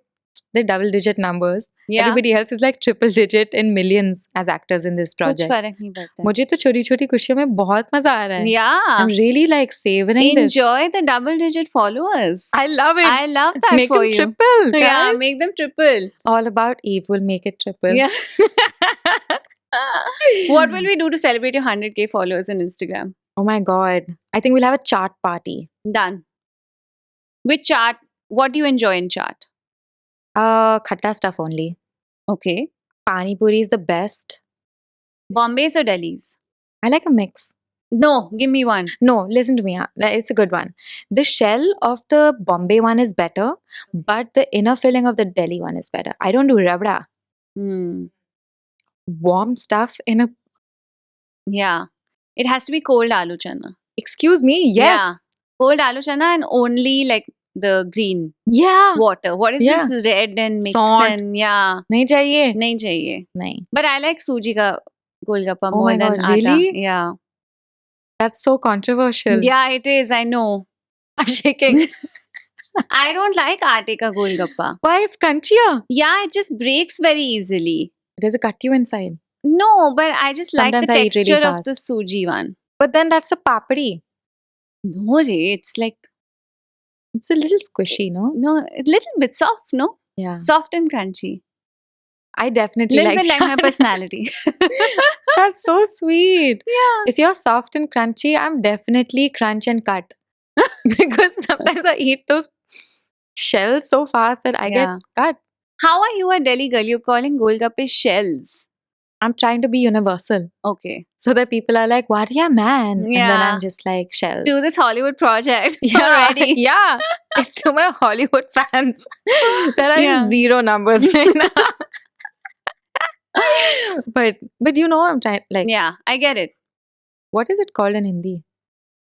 they're double digit numbers. Yeah. Everybody else is like triple digit in millions as actors in this कुछ project. फर्क नहीं पड़ता है. मुझे तो छोटी छोटी खुशियों में बहुत मजा आ रहा है. Yeah. I'm really like savoring this. Enjoy the double digit followers. I love it. I love that Make for them you. triple, guys. Yeah, make them triple. All about Eve will make it triple. Yeah. What will we do to celebrate your 100K followers on Instagram? Oh my god. I think we'll have a chart party. Done. Which chart? What do you enjoy in chart? Khatta stuff only. Okay. Pani puri is the best. Bombay's or Delhi's? I like a mix. No, give me one. No, listen to me. It's a good one. The shell of the Bombay one is better, but the inner filling of the Delhi one is better. I don't do rabda. Hmm. Warm stuff in a. Yeah. It has to be cold aloo chana. Excuse me. Yes. Yeah. Cold aloo chana and only like the green Yeah. water. What is Yeah. this red and mix Salt. and yeah. Nahi chahiye. Nahi chahiye. Nahi. But I like suji ka golgappa Oh more my than God, atta. really? Yeah. That's so controversial. Yeah, it is. I know. I'm shaking. I don't like aate ka golgappa. Why is crunchier? Yeah, it just breaks very easily. Does it cut you inside? No, but I just like Sometimes the I eat really texture of the fast. suji one. But then that's a papadi. No, Ray, it's like, It's a little squishy, no? no, a little bit soft, no? Yeah. Soft and crunchy. I definitely Little like bit like my that. personality. That's so sweet. Yeah. If you're soft and crunchy, I'm definitely crunch and cut. Because sometimes I eat those shells so fast that I Yeah. get cut. How are you a Delhi girl? You're calling golgappe shells. I'm trying to be universal. Okay. So that people are like, what, yeah, man? And then Yeah. I'm just like, shells. Do this Hollywood project Yeah, already. yeah. It's to my Hollywood fans that are Yeah. in zero numbers right now. but you know I'm trying, like, Yeah, I get it. what is it called in Hindi?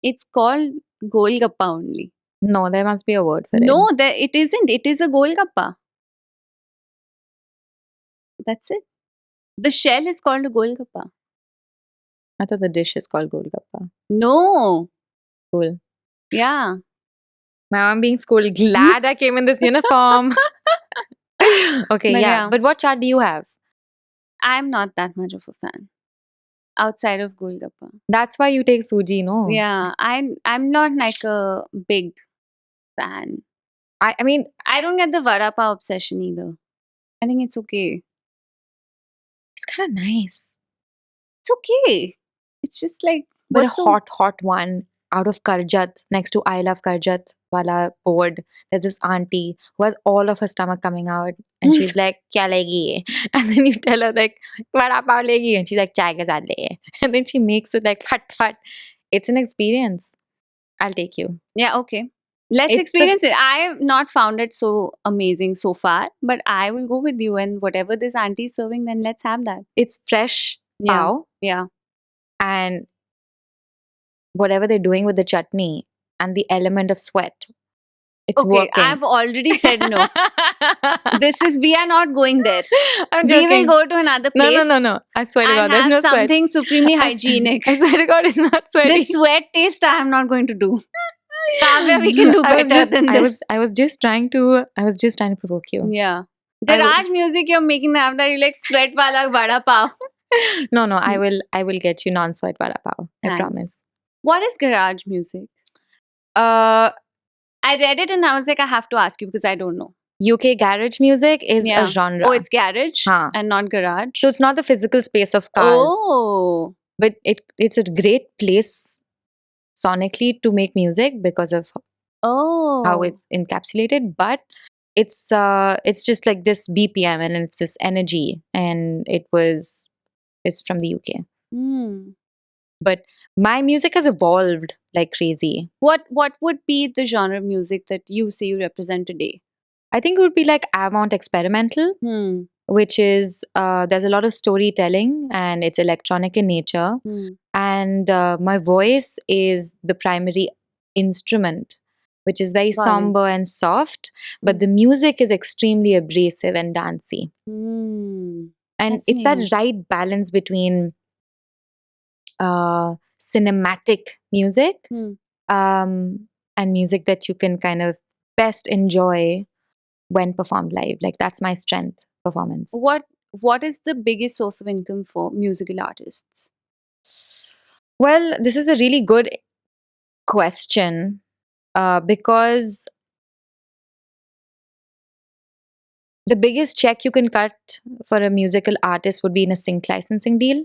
It's called golgappa only. No, there must be a word for it. No, it isn't. It is a golgappa. That's it. The shell is called a golgappa. I thought the dish is called Golgappa. No. Cool. Yeah. Now I'm being schooled. Glad I came in this uniform. Okay, But yeah. yeah. But what chart do you have? I'm not that much of a fan outside of Golgappa. That's why you take Suji, no? Yeah, I'm not like a big fan. I mean, I don't get the vada pav obsession either. I think it's okay. it's kind of nice. It's okay. It's just like But a what's so hot one out of Karjat, next to I Love Karjat wala board. There's this auntie who has all of her stomach coming out, and she's like, "Kya legi?" And then you tell her like, "Vada pav legi," and she's like, "Chai ke saath le." And then she makes it like fat fat. It's an experience. I'll take you. yeah, okay. Let's It's the experience it. I have not found it so amazing so far, but I will go with you and whatever this auntie is serving, then let's have that. it's fresh Yeah. pav Yeah. and whatever they're doing with the chutney and the element of sweat. It's Okay, working. I've already said no. We are not going there. I'm We will joking. go to another place. No. I swear to God, And there's have no sweat. something supremely I s- hygienic. I swear to God, it's not sweaty. This sweat taste I am not going to do. Kavya, we can do better than this. I was just trying to provoke you. Yeah. I will- Garage music you're making have that you like sweat wala vada pav. No, I will get you non-sweat vada pav. I Thanks. promise. What is garage music? Uh, I read it and I was like, I have to ask you because I don't know. UK garage music is Yeah. a genre. Oh, it's garage Huh. and not garage. So it's not the physical space of cars, Oh. but it's a great place sonically to make music because of Oh. how it's encapsulated. But it's just like this BPM and it's this energy, and it's from the UK. Hmm. But my music has evolved like crazy. What would be the genre of music that you say you represent today? I think it would be like avant experimental, Hmm. which is there's a lot of storytelling and it's electronic in nature. Hmm. And my voice is the primary instrument, which is very Got it. somber and soft, but Mm. the music is extremely abrasive and dancey. Hmm. And it's that Fascinating. right balance between cinematic music Hmm. and music that you can kind of best enjoy when performed live. Like that's my strength performance. What is the biggest source of income for musical artists? Well, this is a really good question because the biggest check you can cut for a musical artist would be in a sync licensing deal.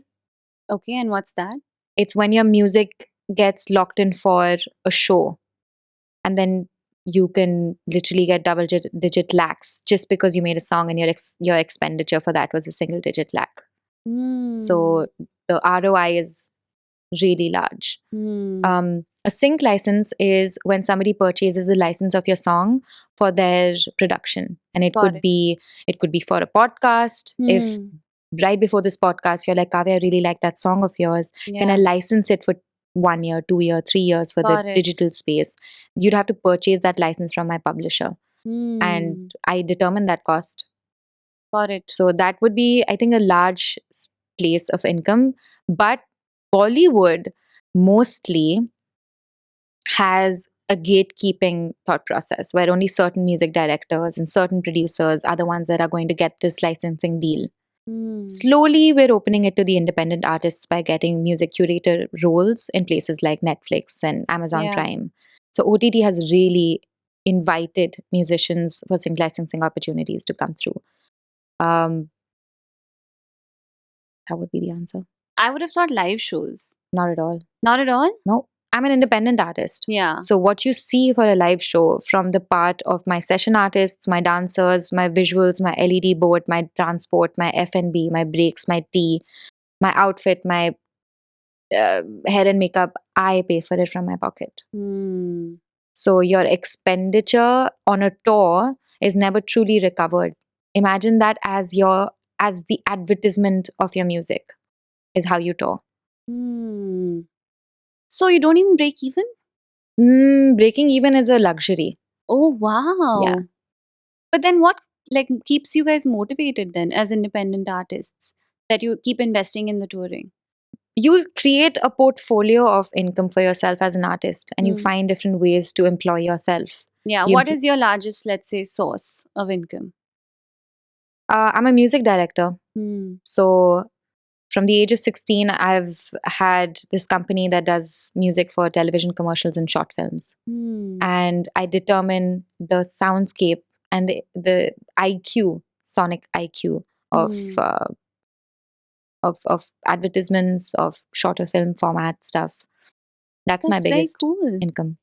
Okay, and what's that? It's when your music gets locked in for a show and then you can literally get double digit lakhs just because you made a song and your expenditure for that was a single digit lakh. Hmm. So the ROI is really large. Hmm. A sync license is when somebody purchases a license of your song for their production, and it Got could it. be for a podcast. If Hmm. right before this podcast you're like, Kavya, I really like that song of yours. Can I Yeah. license it for 1 year, 2 year, 3 years for Got the it. digital space? You'd have to purchase that license from my publisher, Hmm. and I determine that cost. Got it. So that would be, I think, a large place of income. But Bollywood mostly has a gatekeeping thought process where only certain music directors and certain producers are the ones that are going to get this licensing deal. Hmm. Slowly, we're opening it to the independent artists by getting music curator roles in places like Netflix and Amazon Yeah. Prime. So OTT has really invited musicians for sync licensing opportunities to come through. Um, that would be the answer. I would have thought live shows. Not at all. Not at all? No, I'm an independent artist. Yeah. So what you see for a live show from the part of my session artists, my dancers, my visuals, my LED board, my transport, my F&B, my breaks, my tea, my outfit, my hair and makeup, I pay for it from my pocket. Hmm. So your expenditure on a tour is never truly recovered. Imagine that as the advertisement of your music is how you tour. Hmm. So you don't even break even? Breaking even is a luxury. Oh wow. Yeah. But then what like keeps you guys motivated then as independent artists that you keep investing in the touring? you'll create a portfolio of income for yourself as an artist, and you Hmm. find different ways to employ yourself. Yeah. You What empl- is your largest, let's say, source of income? I'm a music director. Hmm. So from the age of 16, I've had this company that does music for television commercials and short films. Hmm. And I determine the soundscape and the IQ, sonic IQ of Hmm. of advertisements, of shorter film format stuff. That's my That's very biggest cool. income.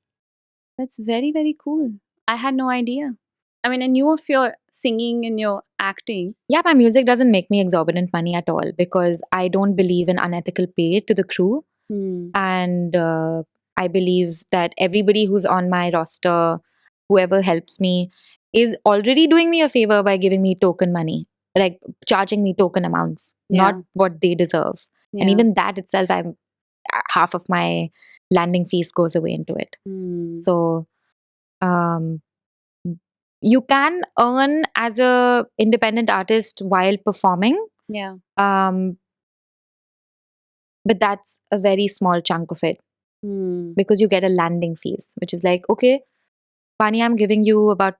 That's very, very cool. I had no idea. I mean, I knew of your singing and your acting. Yeah, my music doesn't make me exorbitant money at all because I don't believe in unethical pay to the crew. Hmm. And I believe that everybody who's on my roster, whoever helps me, is already doing me a favor by giving me token money, like charging me token amounts, not Yeah. what they deserve. And Yeah. even that itself, I'm half of my landing fees goes away into it. Hmm. So um, you can earn as a independent artist while performing, Yeah. um, but that's a very small chunk of it Hmm. because you get a landing fees, which is like, okay, Pani, I'm giving you about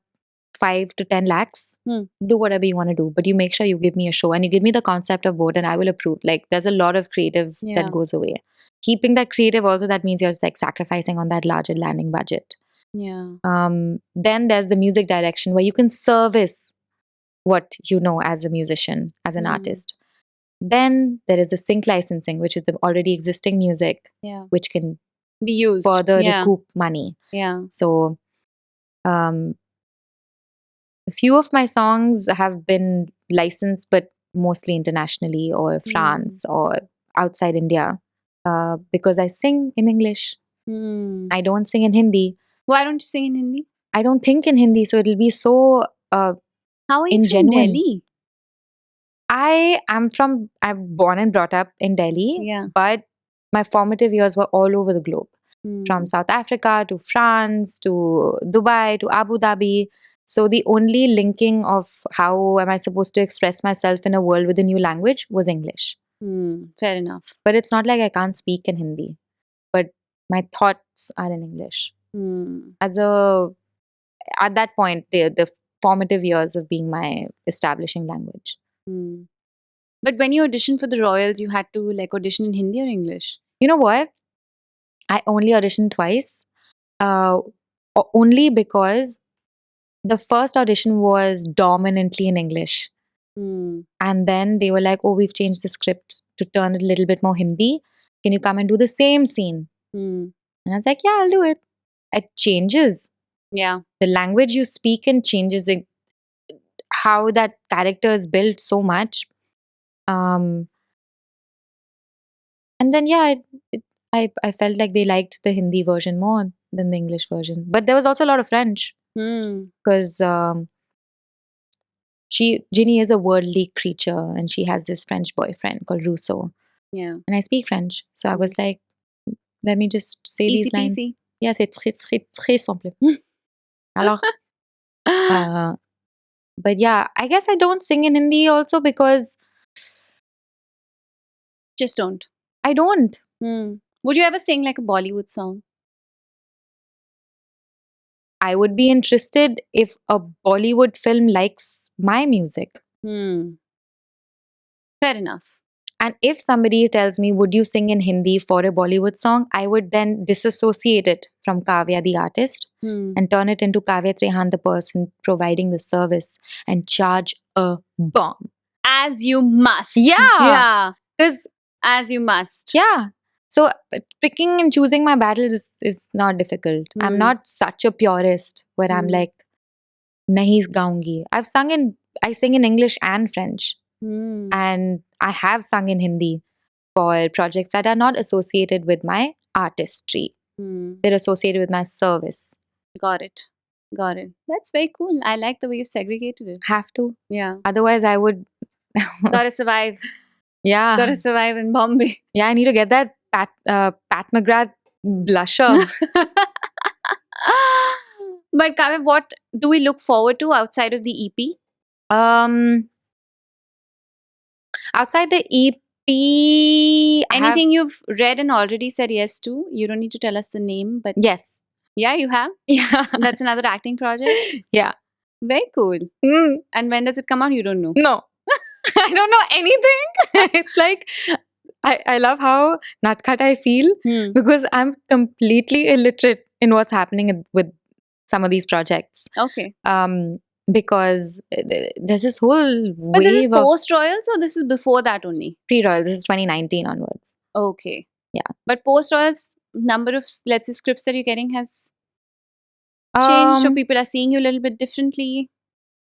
5 to 10 lakhs. Hmm. Do whatever you want to do, but you make sure you give me a show and you give me the concept of board and I will approve. Like there's a lot of creative Yeah. that goes away. Keeping that creative also, that means you're like sacrificing on that larger landing budget. Yeah. Then there's the music direction where you can service what you know as a musician, as an Hmm. artist. Then there is the sync licensing, which is the already existing music, Yeah. which can Be used. further Yeah. recoup money. Yeah. So um, a few of my songs have been licensed, but mostly internationally or Hmm. France or outside India, because I sing in English. Hmm. I don't sing in Hindi. Why don't you sing in Hindi? I don't think in Hindi, so it'll be so How are you from ingenuine. Delhi? I'm born and brought up in Delhi, Yeah. but my formative years were all over the globe, from Hmm. South Africa to France to Dubai to Abu Dhabi. So the only linking of how am I supposed to express myself in a world with a new language was English. Hmm. Fair enough. But it's not like I can't speak in Hindi, but my thoughts are in English. Hmm. At that point, the formative years of being my establishing language. Hmm. But when you auditioned for the Royals, you had to like audition in Hindi or English? You know what? I only auditioned twice, uh, only because the first audition was dominantly in English. Hmm. And then they were like, oh, we've changed the script to turn it a little bit more Hindi. Can you come and do the same scene? Hmm. And I was like, yeah, I'll do it. It changes. Yeah. The language you speak in changes how that character is built so much. Um, and then, yeah, I felt like they liked the Hindi version more than the English version. But there was also a lot of French Hmm. because Ginny is a worldly creature and she has this French boyfriend called Rousseau. Yeah. And I speak French. So I was like, let me just say Easy these lines. peasy. Yeah, c'est très, très, très simple. Alors, uh, but yeah, I guess I don't sing in Hindi also because Just don't. I don't. Hmm. Would you ever sing like a Bollywood song? I would be interested if a Bollywood film likes my music. Hmm. Fair enough. And if somebody tells me, would you sing in Hindi for a Bollywood song? I would then disassociate it from Kavya, the artist, Hmm. and turn it into Kavya Trehan, the person providing the service, and charge a bomb. As you must. Yeah. Yeah. Because, As you must. yeah. So picking and choosing my battles is not difficult. I'm Hmm. not such a purist where I'm Hmm. like, nahi gaungi. I sing in English and French. Hmm. And I have sung in Hindi for projects that are not associated with my artistry. Hmm. They're associated with my service. Got it. Got it. That's very cool. I like the way you segregated it. Have to. Yeah. Otherwise, I would. Gotta survive. Yeah. Gotta survive in Bombay. Yeah, I need to get that Pat McGrath blusher. But Kavya, what do we look forward to outside of the EP? um, Outside the EP, tea. I have- Anything you've read and already said yes to? You don't need to tell us the name, but Yes. yeah, you have. Yeah. That's another acting project. Yeah. Very cool. Mm, And when does it come out? You don't know. no. I don't know anything. It's like I love how nutcut I feel Hmm. because I'm completely illiterate in what's happening with some of these projects. Okay. Because there's this whole But this is wave of post Royals or this is before that only? pre-royals. This is 2019 onwards. Okay. Yeah. But post Royals, number of, let's say, scripts that you're getting has changed, so people are seeing you a little bit differently.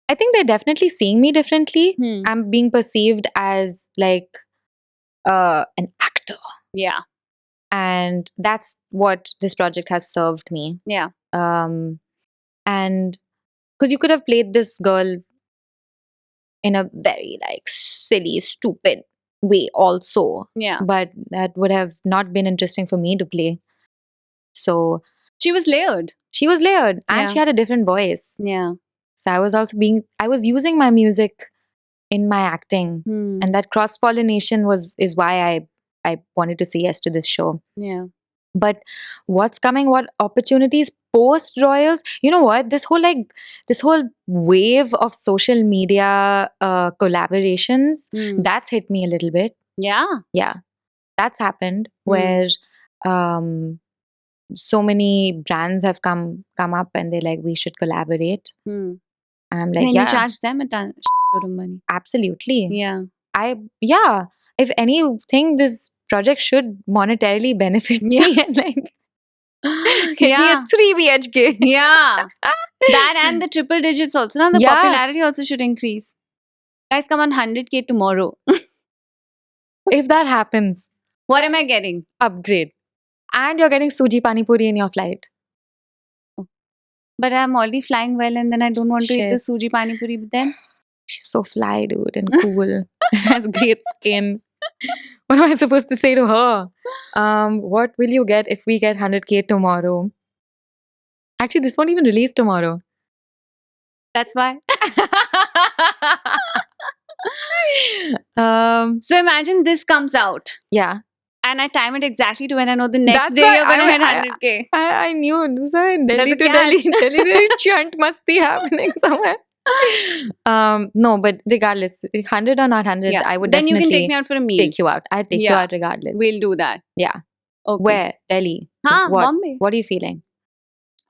I think they're definitely seeing me differently. Hmm. I'm being perceived as like an actor, Yeah. and that's what this project has served me. Yeah. And because you could have played this girl in a very like silly, stupid way also, Yeah. but that would have not been interesting for me to play. So She was layered. she was layered, and Yeah. she had a different voice. Yeah. So I was using my music in my acting, Hmm. and that cross pollination is why I wanted to say yes to this show. Yeah. But what's coming, what opportunities post royals, you know what, this whole wave of social media collaborations, Hmm. that's hit me a little bit. Yeah. That's happened Hmm. where so many brands have come up and they're like, we should collaborate. Hmm. I'm like, Then you yeah, charge them a ton of money. absolutely. Yeah. If anything, this project should monetarily benefit me and like give me a Yeah. 3 BHK. Yeah. That and the triple digits also. Now the Yeah. popularity also should increase. Guys, come on, 100K tomorrow. If that happens, What am I getting? upgrade. And you're getting Suji Pani Puri in your flight. But I'm already flying well and then I don't want to eat the Shit. suji pani puri. But then She's so fly, dude, and cool. Has great skin. What am I supposed to say to her? What will you get if we get 100K tomorrow? Actually, this won't even release tomorrow. that's why. So imagine this comes out Yeah. and I time it exactly to when I know the next That's day why you're going to hit I- 100K. I knew. This is why Delhi a to Delhi, catch. Delhi to Delhi chunt must be happening somewhere. No, but regardless, 100 or not 100, Yeah. I would Then you definitely can take me out for a meal. take you out. I'd take you Yeah. out regardless. We'll do that. Yeah. Okay. Where? Delhi. Huh, What? Bombay. What are you feeling?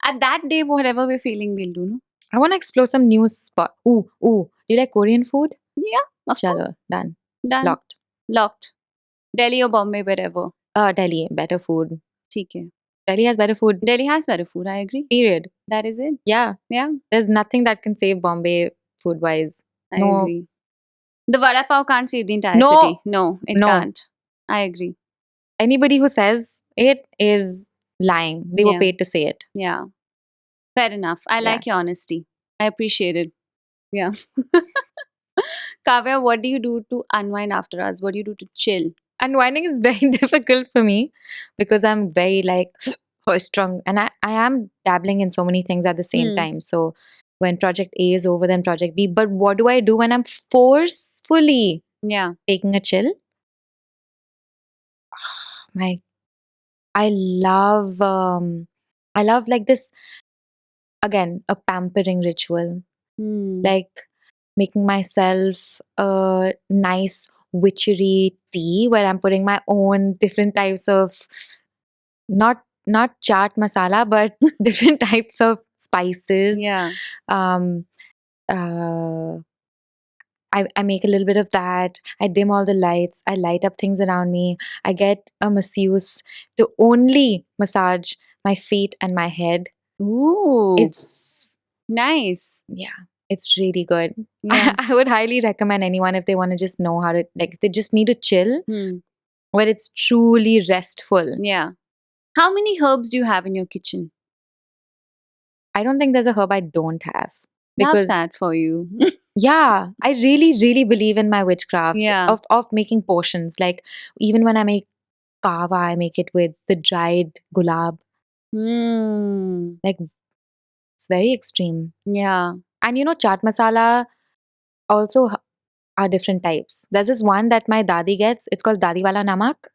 At that day, whatever we're feeling, we'll do. No? I want to explore some new spot. Ooh. Do you like Korean food? Yeah, of Chalo, course. done. Done. Locked. Delhi or Bombay, wherever. Delhi, better food. ठीक है. Delhi has better food. Delhi has better food. I agree. Period. That is it. Yeah. Yeah, There's nothing that can save Bombay food wise. I No. agree. The vada pav can't save the entire No. city. No, it No. can't. I agree. Anybody who says it is lying. They were Yeah. paid to say it. Yeah. Fair enough. I Yeah. like your honesty. I appreciate it. Yeah. Kavya, what do you do to unwind after us? What do you do to chill? Unwinding is very difficult for me because I'm very like strong, and I am dabbling in so many things at the same Hmm. time. So when project A is over, then project B. But what do I do when I'm forcefully Yeah. taking a chill? My, I love like this, again, a pampering ritual, Hmm. like making myself a nice witchery tea where I'm putting my own different types of not chaat masala, but different types of spices. Yeah. Um, uh, I make a little bit of that. I dim all the lights. I light up things around me. I get a masseuse to only massage my feet and my head. Ooh. It's nice. it's really good. Yeah. I would highly recommend anyone if they want to just know how to, like, if they just need to chill Hmm. where it's truly restful. Yeah. How many herbs do you have in your kitchen? I don't think there's a herb I don't have. Love Because that for you. yeah, I really, really believe in my witchcraft Yeah. of making potions. Like even when I make kava, I make it with the dried gulab. Hmm. Like it's very extreme. Yeah. And you know, chaat masala also are different types. There's this one that my dadi gets. It's called Dadi Wala Namak.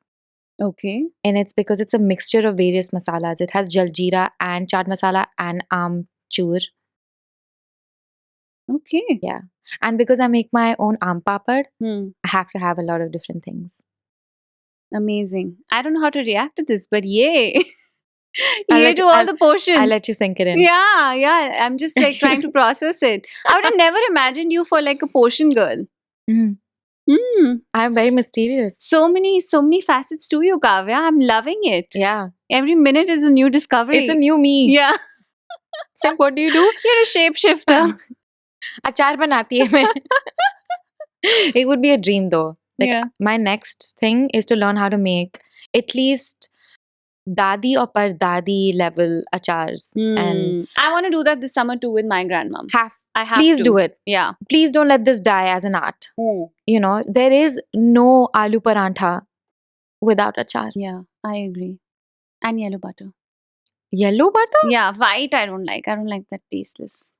Okay. And it's because it's a mixture of various masalas. It has jaljeera and chaat masala and amchur. Okay. Yeah. And because I make my own papad, Hmm. I have to have a lot of different things. Amazing. I don't know how to react to this, but yay. I'll Yay let to you- all the portions. I'll let you sink it in. Yeah. I'm just like trying to process it. I would have never imagined you for like a portion girl. Mm. Hmm. I'm very mysterious. So many facets to you, Kavya. I'm loving it. Yeah. Every minute is a new discovery. It's a new me. Yeah. So what do you do? You're a shapeshifter. Achar banati hai main. It would be a dream though. Like Yeah. my next thing is to learn how to make at least dadi or pardadi level achars. And I want to do that this summer too with my grandmom. I have please to. do it. Yeah. Please don't let this die as an art. You know, there is no aloo parantha without achar. Yeah, I agree. And yellow butter. Yellow butter? Yeah, white I don't like. I don't like that tasteless.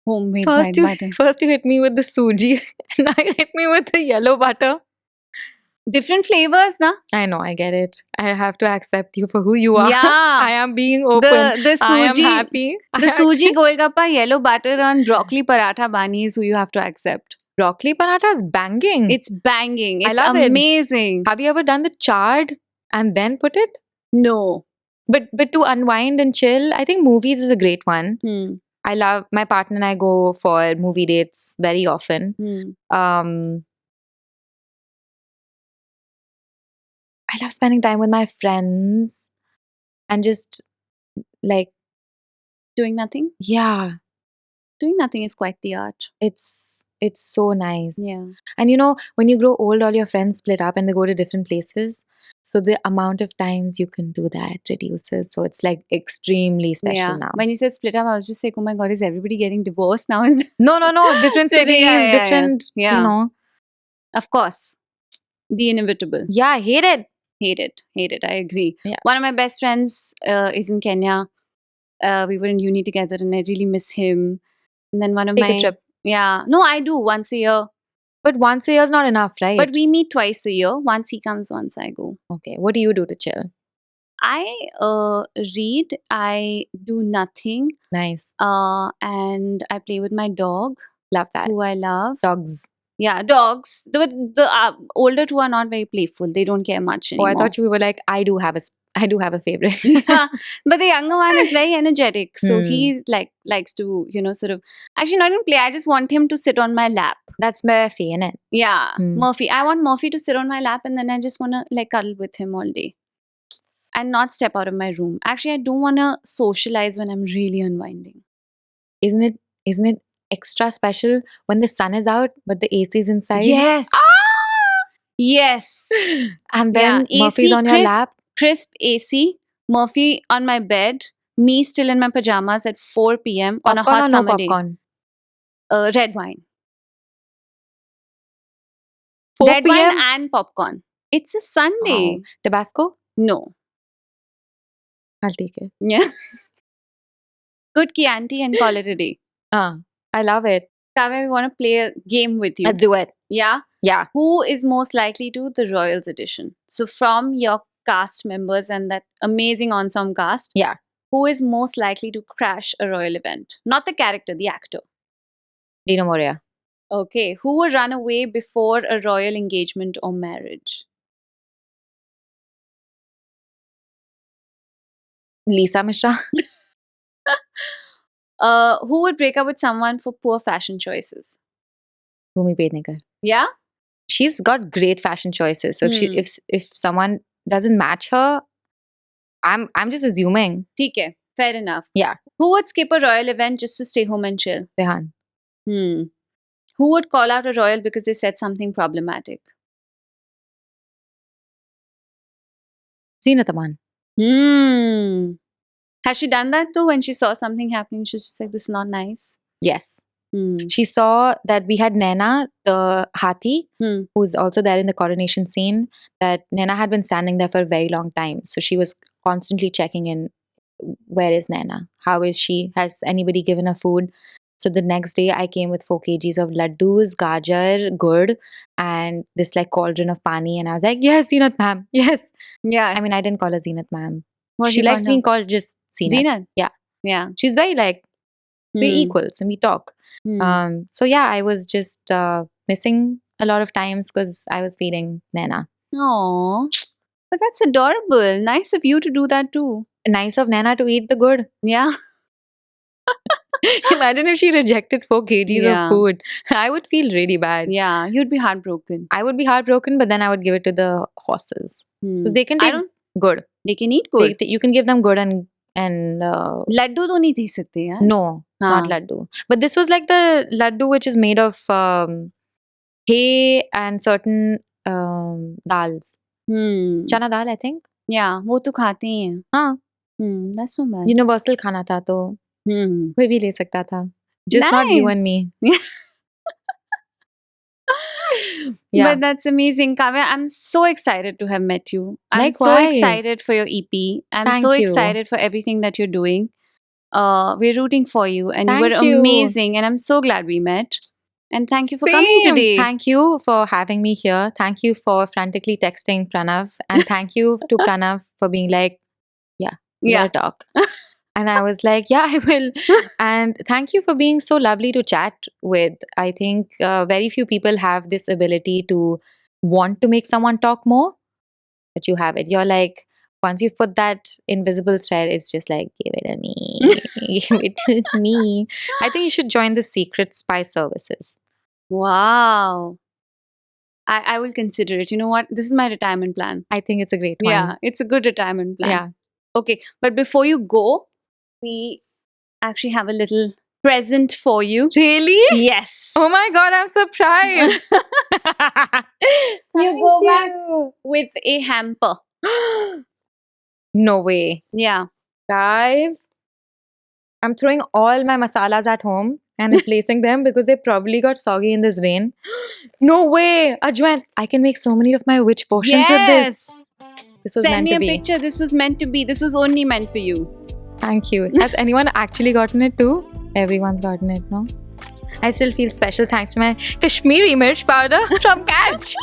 Homemade First white you, butter. first you hit me with the suji, now you hit me with the yellow butter. Different flavors, na? I know, I get it. I have to accept you for who you are. Yeah. I am being open. The I am suji, happy. the suji golgappa, yellow butter and broccoli paratha bani is who you have to accept. Broccoli paratha is banging. It's banging. It's I love it. amazing. Have you ever done the chard and then put it? No. But to unwind and chill, I think movies is a great one. I love, my partner and I go for movie dates very often. I love spending time with my friends and just like Doing nothing? Yeah. Doing nothing is quite the art. It's so nice. Yeah. And you know, when you grow old, all your friends split up and they go to different places. So the amount of times you can do that reduces. So it's like extremely special now. When you said split up, I was just like, oh my God, is everybody getting divorced now? No. Different cities, different, yeah. you know. Of course. The inevitable. Yeah, I hate it. Hate it. I agree. Yeah. One of my best friends is in Kenya. We were in uni together and I really miss him. And then one of Take my... a trip. Yeah. No, I do once a year. But once a year is not enough, right? But we meet twice a year. Once he comes, once I go. Okay. What do you do to chill? I read. I do nothing. Nice. And I play with my dog. Love that. Who I love. Dogs. Yeah, dogs. The older two are not very playful. They don't care much anymore. Oh, I thought you were like, I do have a favorite. Yeah, but the younger one is very energetic. So he likes to, sort of, actually not even play. I just want him to sit on my lap. That's Murphy, innit? Yeah, Murphy. I want Murphy to sit on my lap and then I just want to like cuddle with him all day. And not step out of my room. Actually, I don't want to socialize when I'm really unwinding. Isn't it extra special when the sun is out but the AC is inside? Yes. Yes. And then Murphy's on your lap. Crisp AC, Murphy on my bed, me still in my pajamas at 4 p.m. on a hot Popcorn or summer no popcorn? day. Red wine. 4 Red wine PM? and popcorn. It's a Sunday. Wow. Tabasco? No. I'll take it. Yeah. Good Chianti and call it a day. I love it. Kavya, we want to play a game with you. Let's do it. Yeah? Yeah. Who is most likely to the Royals edition? So from your cast members and that amazing ensemble cast, Yeah. who is most likely to crash a royal event? Not the character, the actor. Dino Moria. Okay. Who would run away before a royal engagement or marriage? Lisa Mishra. Who would break up with someone for poor fashion choices? Bhumi Pednekar. Yeah? She's got great fashion choices. So if someone doesn't match her, I'm just assuming. ठीक है. Fair enough. Yeah. Who would skip a royal event just to stay home and chill? Rehan. Who would call out a royal because they said something problematic? Zeenat Aman. Has she done that too? When she saw something happening, she was just like, this is not nice. Yes. She saw that we had Naina, the Hathi, who's also there in the coronation scene, that Naina had been standing there for a very long time. So she was constantly checking in, where is Naina? How is she? Has anybody given her food? So the next day I came with 4 kgs of laddus, gajar, gur, and this like cauldron of pani. And I was like, yes, Zeenat ma'am. Yes. Yeah. I mean, I didn't call her Zeenat ma'am. What She do you likes call her? being called just Zeenat. Zeenat? Yeah. Yeah. She's very like, we're Hmm. equals and we talk. Hmm. So yeah, I was just missing a lot of times because I was feeding Naina. Aww. But that's adorable. Nice of you to do that too. Nice of Naina to eat the good. Yeah. Imagine if she rejected 4 kgs Yeah. of food. I would feel really bad. Yeah. You'd be heartbroken. I would be heartbroken, but then I would give it to the horses Hmm. because they can I take don't. good. They can eat good. You can give them good and Laddu तो नहीं दे सकते यार. no, not हाँ. laddu. But this was like the laddu which is made of hay and certain dals. Hmm. Chana dal, I think. Yeah. वो तो खाते ही हैं. हाँ. Hmm. That's not bad. Universal खाना था तो Hmm. कोई भी ले सकता था. Just not you and me. Yeah. But that's amazing, Kavya. I'm so excited to have met you. I'm so Likewise. excited for your EP. I'm Thank so you. excited for everything that you're doing. We're rooting for you, and you Thank were you. amazing. And I'm so glad we met. And thank you for coming Same. today. Thank you for having me here. Thank you for frantically texting Pranav. And thank you to Pranav for being like, we Yeah. gotta talk. And I was like, yeah, I will. And thank you for being so lovely to chat with. I think very few people have this ability to want to make someone talk more, but you have it. You're like, once you've put that invisible thread, it's just like, give it to me. Give it to me. I think you should join the secret spy services. Wow. I will consider it. You know what? This is my retirement plan. I think it's a great one. Yeah, it's a good retirement plan. Yeah. Okay, but before you go, we actually have a little present for you. Really? Yes. Oh my god, I'm surprised. You go back with a hamper. No way. Yeah. Guys, I'm throwing all my masalas at home and replacing them because they probably got soggy in this rain. No way. Ajwain, I can make so many of my witch potions with this. This was Send meant me to a be. picture. This was meant to be. This was only meant for you. Thank you. Has anyone actually gotten it too? Everyone's gotten it, no? I still feel special thanks to my Kashmiri mirch powder from Catch.